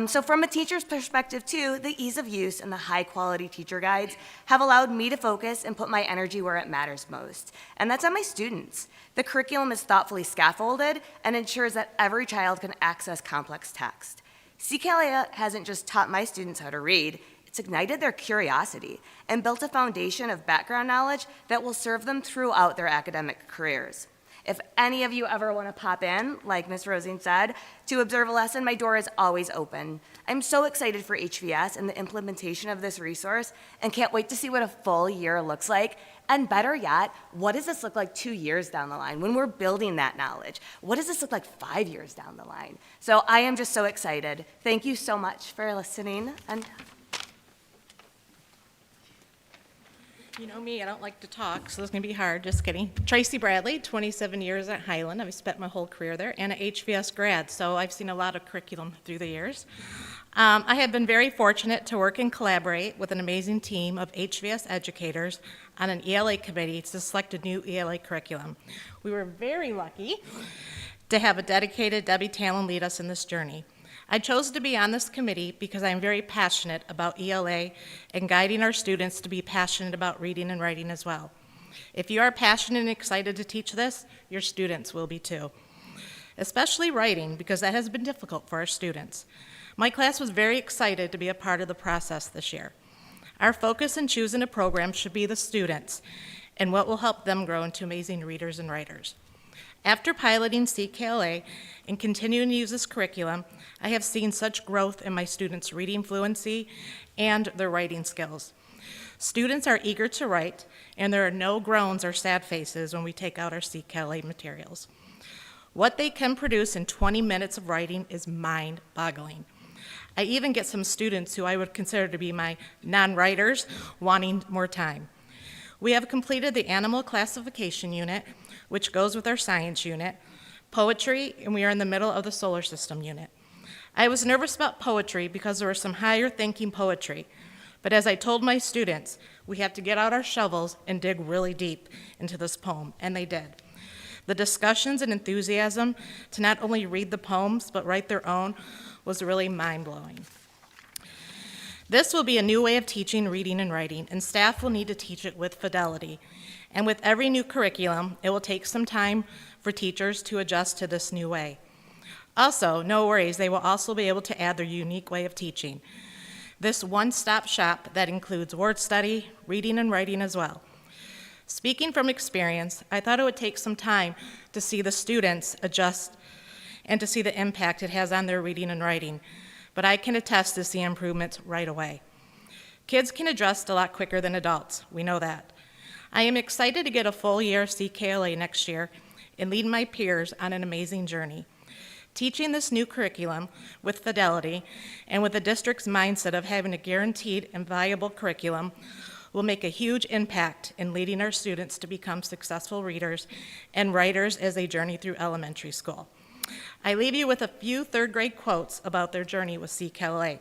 Speaker 9: So from a teacher's perspective too, the ease of use and the high quality teacher guides have allowed me to focus and put my energy where it matters most. And that's on my students. The curriculum is thoughtfully scaffolded and ensures that every child can access complex text. CKLA hasn't just taught my students how to read, it's ignited their curiosity and built a foundation of background knowledge that will serve them throughout their academic careers. If any of you ever want to pop in, like Ms. Rosing said, to observe a lesson, my door is always open. I'm so excited for HVS and the implementation of this resource and can't wait to see what a full year looks like And better yet, what does this look like 2 years down the line when we're building that knowledge? What does this look like 5 years down the line? So I am just so excited. Thank you so much for listening. And
Speaker 13: You know me, I don't like to talk, so this is going to be hard. Just kidding. Tracy Bradley, 27 years at Highland. I've spent my whole career there, and an HVS grad, so I've seen a lot of curriculum through the years. I have been very fortunate to work and collaborate with an amazing team of HVS educators on an ELA committee to select a new ELA curriculum. We were very lucky to have a dedicated Debbie Talon lead us in this journey. I chose to be on this committee because I am very passionate about ELA and guiding our students to be passionate about reading and writing as well. If you are passionate and excited to teach this, your students will be too. Especially writing, because that has been difficult for our students. My class was very excited to be a part of the process this year. Our focus in choosing a program should be the students and what will help them grow into amazing readers and writers. After piloting CKLA and continuing to use this curriculum, I have seen such growth in my students' reading fluency and their writing skills. Students are eager to write, and there are no groans or sad faces when we take out our CKLA materials. What they can produce in 20 minutes of writing is mind-boggling. I even get some students who I would consider to be my non-writers wanting more time. We have completed the animal classification unit, which goes with our science unit, poetry, and we are in the middle of the solar system unit. I was nervous about poetry because there was some higher thinking poetry, but as I told my students, we have to get out our shovels and dig really deep into this poem, and they did. The discussions and enthusiasm to not only read the poems, but write their own was really mind-blowing. This will be a new way of teaching reading and writing, and staff will need to teach it with fidelity. And with every new curriculum, it will take some time for teachers to adjust to this new way. Also, no worries, they will also be able to add their unique way of teaching. This one-stop shop that includes word study, reading and writing as well. Speaking from experience, I thought it would take some time to see the students adjust and to see the impact it has on their reading and writing, but I can attest to see improvements right away. Kids can adjust a lot quicker than adults, we know that. I am excited to get a full year of CKLA next year and lead my peers on an amazing journey. Teaching this new curriculum with fidelity and with the district's mindset of having a guaranteed and valuable curriculum will make a huge impact in leading our students to become successful readers and writers as they journey through elementary school. I leave you with a few third grade quotes about their journey with CKLA.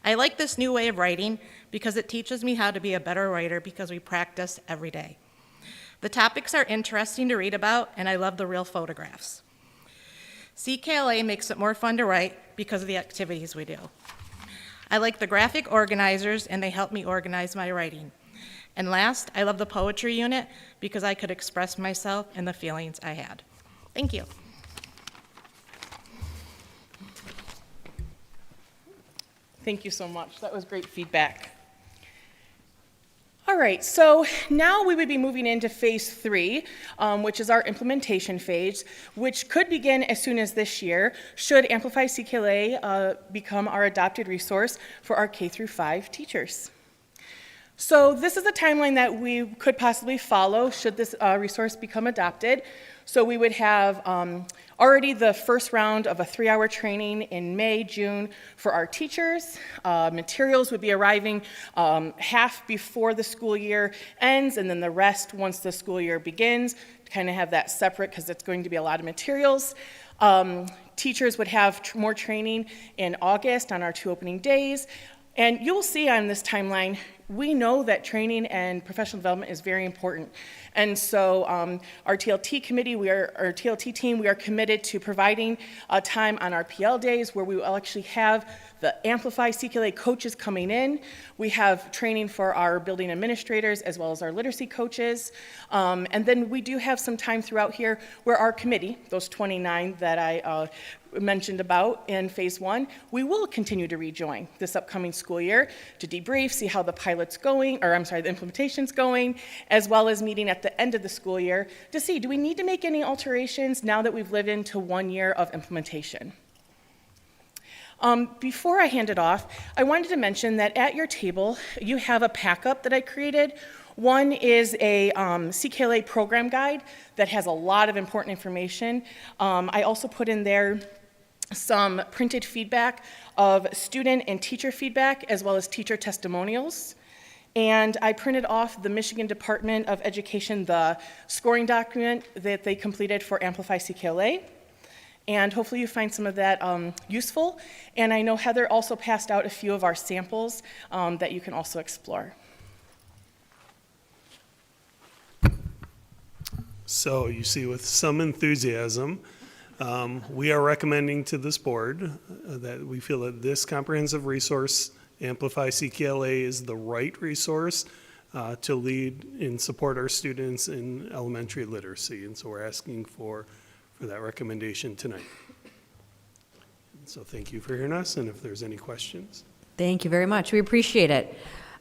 Speaker 13: I like this new way of writing because it teaches me how to be a better writer because we practice every day. The topics are interesting to read about, and I love the real photographs. CKLA makes it more fun to write because of the activities we do. I like the graphic organizers, and they help me organize my writing. And last, I love the poetry unit because I could express myself and the feelings I had. Thank you.
Speaker 8: Thank you so much. That was great feedback. All right, so now we would be moving into phase 3, which is our implementation phase, which could begin as soon as this year, should Amplify CKLA become our adopted resource for our K through 5 teachers. So this is a timeline that we could possibly follow should this resource become adopted. So we would have already the first round of a 3-hour training in May, June for our teachers. Materials would be arriving half before the school year ends, and then the rest once the school year begins, to kind of have that separate because it's going to be a lot of materials. Teachers would have more training in August on our 2 opening days. And you'll see on this timeline, we know that training and professional development is very important. And so our TLT committee, our TLT team, we are committed to providing time on our PL days where we will actually have the Amplify CKLA coaches coming in. We have training for our building administrators as well as our literacy coaches. And then we do have some time throughout here where our committee, those 29 that I mentioned about in phase 1, we will continue to rejoin this upcoming school year to debrief, see how the pilot's going, or the implementation's going, as well as meeting at the end of the school year to see, do we need to make any alterations now that we've lived into 1 year of implementation? Before I hand it off, I wanted to mention that at your table, you have a pack-up that I created, One is a CKLA program guide that has a lot of important information. I also put in there some printed feedback of student and teacher feedback, as well as teacher testimonials. And I printed off the Michigan Department of Education, the scoring document that they completed for Amplify CKLA. And hopefully you find some of that useful. And I know Heather also passed out a few of our samples that you can also explore.
Speaker 22: So you see, with some enthusiasm, we are recommending to this board that we feel that this comprehensive resource, Amplify CKLA, is the right resource to lead and support our students in elementary literacy. And so we're asking for that recommendation tonight. So thank you for hearing us, and if there's any questions.
Speaker 1: Thank you very much. We appreciate it.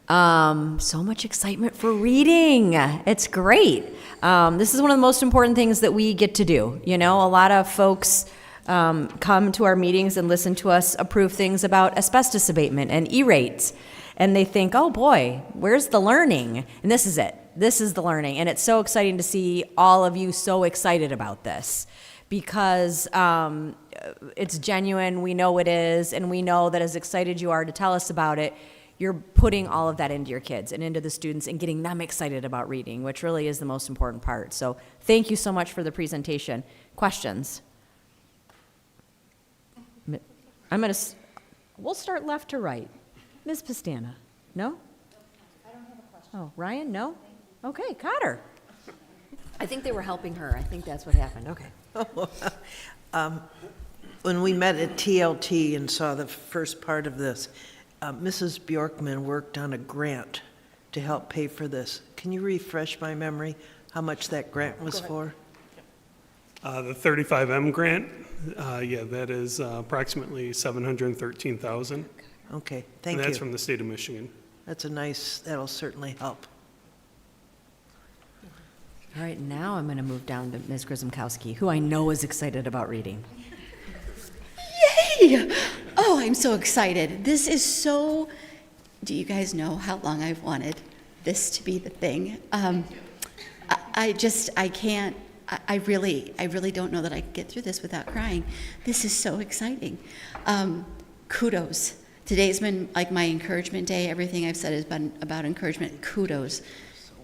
Speaker 1: So much excitement for reading. It's great. This is one of the most important things that we get to do. You know, a lot of folks come to our meetings and listen to us approve things about asbestos abatement and E-rates. And they think, oh boy, where's the learning? And this is it. This is the learning. And it's so exciting to see all of you so excited about this, because it's genuine. We know it is. And we know that as excited you are to tell us about it, you're putting all of that into your kids and into the students and getting them excited about reading, which really is the most important part. So thank you so much for the presentation. Questions? We'll start left to right. Ms. Pastana, no? I don't have a question. Oh, Ryan, no? Okay, Cotter. I think they were helping her. I think that's what happened. Okay.
Speaker 11: When we met at TLT and saw the first part of this, Mrs. Bjorkman worked on a grant to help pay for this. Can you refresh my memory how much that grant was for?
Speaker 22: The 35M grant, yeah, that is approximately $713,000.
Speaker 11: Okay, thank you.
Speaker 22: And that's from the state of Michigan.
Speaker 11: That's a nice, that'll certainly help.
Speaker 1: All right, now I'm going to move down to Ms. Grzymkowski, who I know is excited about reading.
Speaker 10: Yay! Oh, I'm so excited. This is so, do you guys know how long I've wanted this to be the thing? I can't, I really don't know that I can get through this without crying. This is so exciting. Kudos. Today's been like my encouragement day. Everything I've said has been about encouragement. Kudos.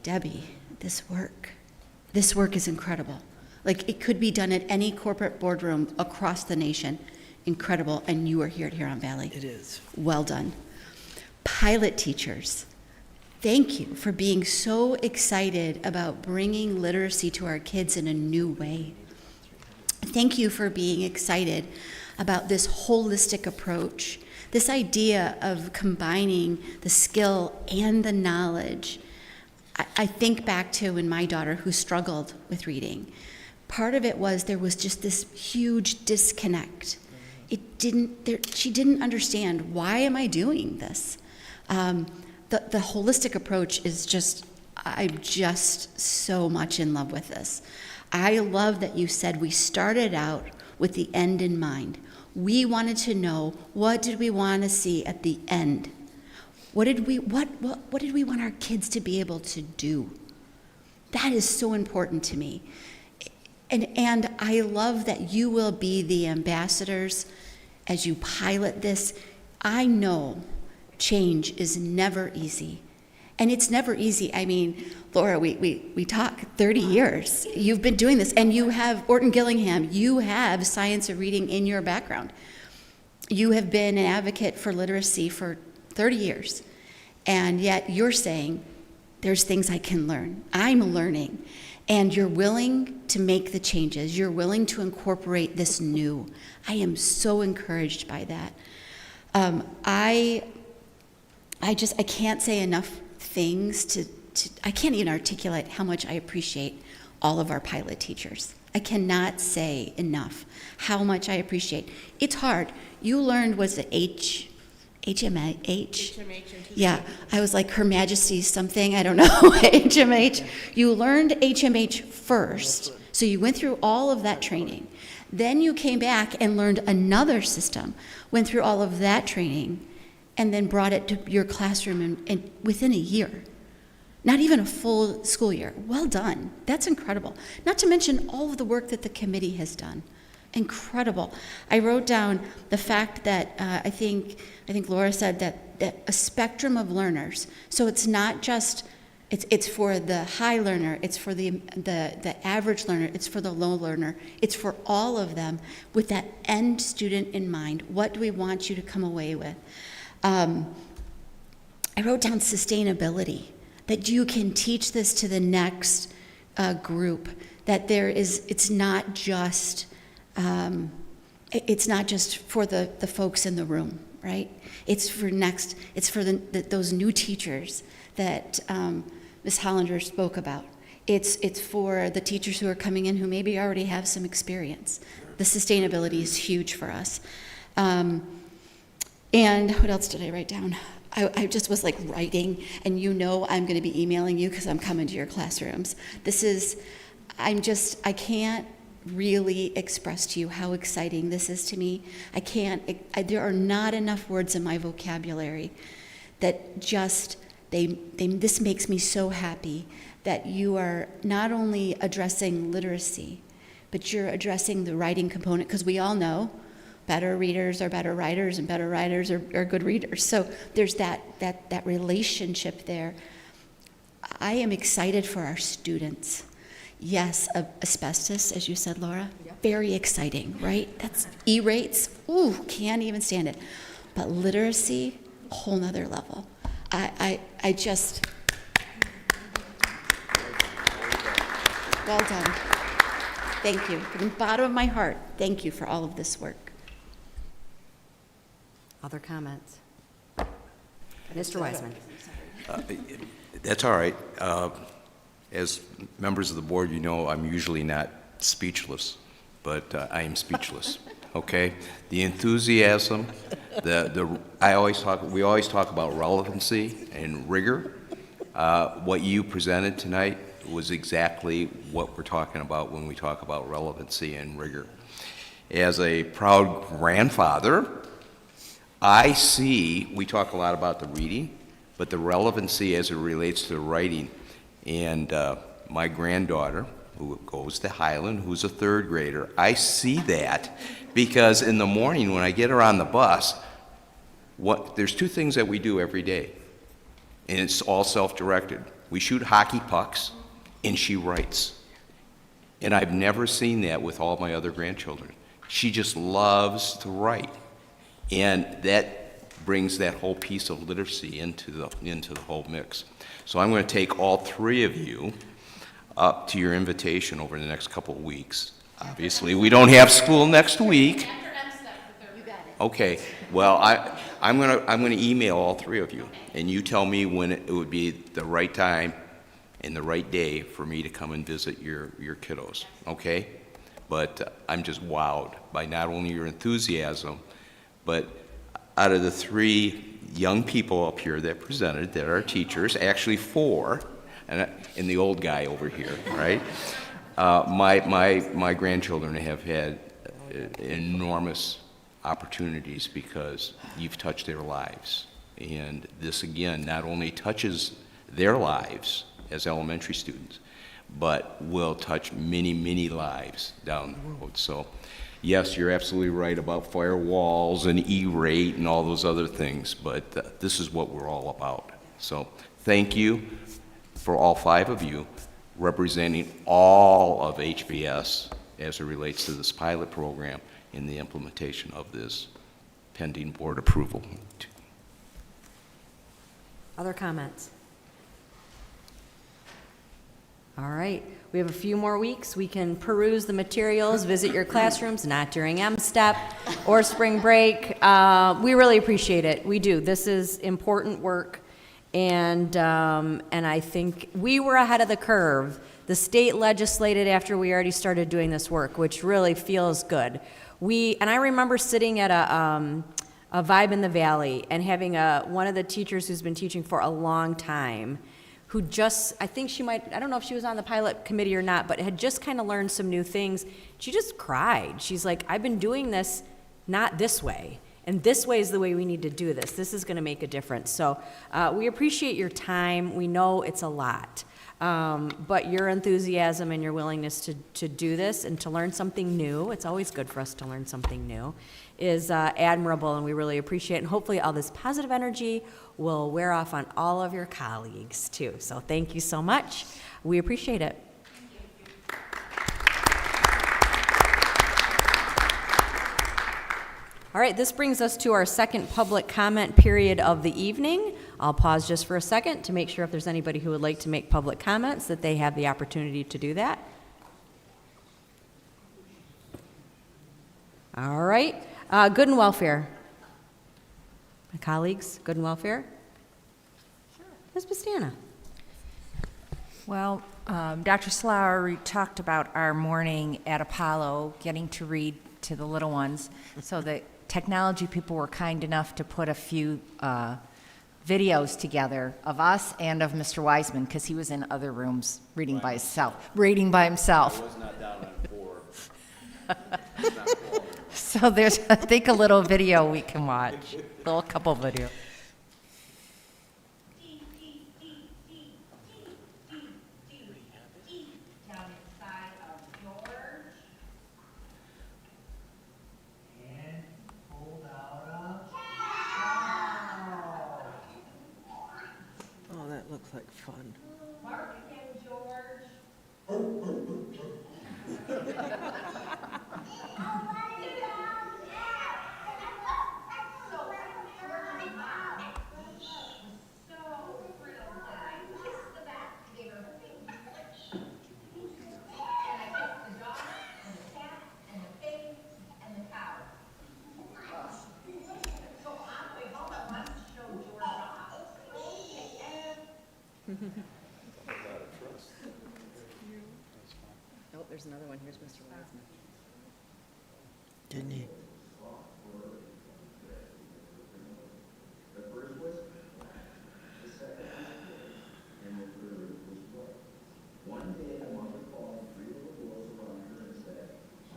Speaker 10: Debbie, this work is incredible. Like, it could be done at any corporate boardroom across the nation. Incredible, and you are here at Huron Valley.
Speaker 11: It is.
Speaker 10: Well done. Pilot teachers, thank you for being so excited about bringing literacy to our kids in a new way. Thank you for being excited about this holistic approach, this idea of combining the skill and the knowledge. I think back to when my daughter, who struggled with reading, part of it was there was just this huge disconnect. She didn't understand, why am I doing this? The holistic approach is just, I'm just so much in love with this. I love that you said we started out with the end in mind. We wanted to know, what did we want to see at the end? What did we want our kids to be able to do? That is so important to me. And I love that you will be the ambassadors as you pilot this. I know change is never easy. And it's never easy. I mean, Laura, we talk 30 years. You've been doing this, and you have Orton Gillingham. You have science of reading in your background. You have been an advocate for literacy for 30 years. And yet you're saying, there's things I can learn. I'm learning. And you're willing to make the changes. You're willing to incorporate this new. I am so encouraged by that. I can't say enough things I can't even articulate how much I appreciate all of our pilot teachers. I cannot say enough how much I appreciate. It's hard. You learned, was it HMH? HMH. Yeah, I was like Her Majesty's something, I don't know, HMH. You learned HMH first, so you went through all of that training. Then you came back and learned another system, went through all of that training, and then brought it to your classroom and within a year. Not even a full school year. Well done. That's incredible. Not to mention all of the work that the committee has done. Incredible. I wrote down the fact that I think Laura said that a spectrum of learners. So it's not just it's for the high learner, it's for the average learner, it's for the low learner, it's for all of them with that end student in mind. What do we want you to come away with? I wrote down sustainability, that you can teach this to the next group, that it's not just for the folks in the room, right? It's for those new teachers that Ms. Hollander spoke about. It's for the teachers who are coming in who maybe already have some experience. The sustainability is huge for us. And what else did I write down? I just was like writing, and I'm going to be emailing you because I'm coming to your classrooms. I can't really express to you how exciting this is to me. There are not enough words in my vocabulary that this makes me so happy that you are not only addressing literacy, but you're addressing the writing component, because we all know better readers are better writers, and better writers are good readers. So there's that relationship there. I am excited for our students. Yes, asbestos, as you said, Laura, very exciting, right? That's E-rates, ooh, can't even stand it. But literacy, a whole nother level. I just, well done. Thank you. From the bottom of my heart, thank you for all of this work.
Speaker 1: Other comments? Mr. Wiseman.
Speaker 4: That's all right. As members of the board, I'm usually not speechless, but I am speechless. Okay, the enthusiasm, we always talk about relevancy and rigor. What you presented tonight was exactly what we're talking about when we talk about relevancy and rigor. As a proud grandfather, we talk a lot about the reading, but the relevancy as it relates to the writing. And my granddaughter, who goes to Highland, who's a third grader, I see that because in the morning when I get her on the bus, there's two things that we do every day, and it's all self-directed. We shoot hockey pucks, and she writes. And I've never seen that with all my other grandchildren. She just loves to write. And that brings that whole piece of literacy into the whole mix. So I'm going to take all three of you up to your invitation over the next couple of weeks. Obviously, we don't have school next week. Okay. Well, I'm going to email all three of you, and you tell me when it would be the right time and the right day for me to come and visit your kiddos. Okay? But I'm just wowed by not only your enthusiasm, but out of the three young people up here that presented, that are teachers, actually four, and the old guy over here, right? My grandchildren have had enormous opportunities because you've touched their lives. And this, again, not only touches their lives as elementary students, but will touch many, many lives down the road. So, yes, you're absolutely right about firewalls and E-rate and all those other things, but this is what we're all about. So thank you for all five of you representing all of HBS as it relates to this pilot program in the implementation of this pending board approval.
Speaker 1: Other comments? All right, we have a few more weeks. We can peruse the materials, visit your classrooms, not during M-STEP or spring break. We really appreciate it. We do. This is important work, and I think we were ahead of the curve. The state legislated after we already started doing this work, which really feels good. And I remember sitting at a Vibe in the Valley and having one of the teachers who's been teaching for a long time, who just, I think she might, I don't know if she was on the pilot committee or not, but had just kind of learned some new things. She just cried. She's like, I've been doing this not this way. And this way is the way we need to do this. This is going to make a difference. So we appreciate your time. We know it's a lot. But your enthusiasm and your willingness to do this and to learn something new, it's always good for us to learn something new, is admirable, and we really appreciate it. And hopefully all this positive energy will wear off on all of your colleagues too. So thank you so much. We appreciate it. All right, this brings us to our second public comment period of the evening. I'll pause just for a second to make sure if there's anybody who would like to make public comments that they have the opportunity to do that. All right, good and welfare. My colleagues, good and welfare? Ms. Bastana.
Speaker 2: Well, Dr. Slower talked about our morning at Apollo, getting to read to the little ones. So the technology people were kind enough to put a few videos together of us and of Mr. Wiseman, because he was in other rooms reading by himself.
Speaker 4: I was not down on 4.
Speaker 2: So there's, I think, a little video we can watch, a little couple video.
Speaker 11: Oh, that looks like fun.
Speaker 17: Mark and George.
Speaker 1: Oh, there's another one. Here's Mr. Wiseman.
Speaker 11: Didn't he?
Speaker 14: One day a mother called 3 little girls around her and said,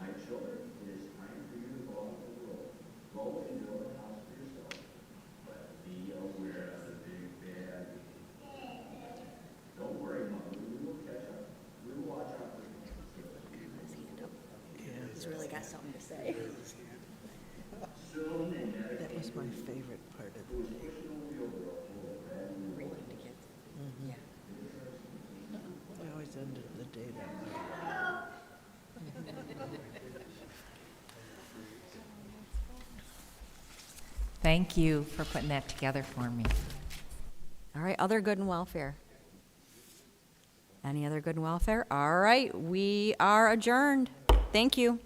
Speaker 14: "My children, it is time for you to go out in the world. Go and build a house for yourself, but be aware of the big bad. Don't worry, Mother, we will catch up. We will watch out for you."
Speaker 1: He's really got something to say.
Speaker 14: Soon they met
Speaker 11: That was my favorite part of the day.
Speaker 1: Reading to kids. Yeah.
Speaker 11: I always ended the day that way.
Speaker 2: Thank you for putting that together for me.
Speaker 1: All right, other good and welfare. Any other good and welfare? All right, we are adjourned. Thank you.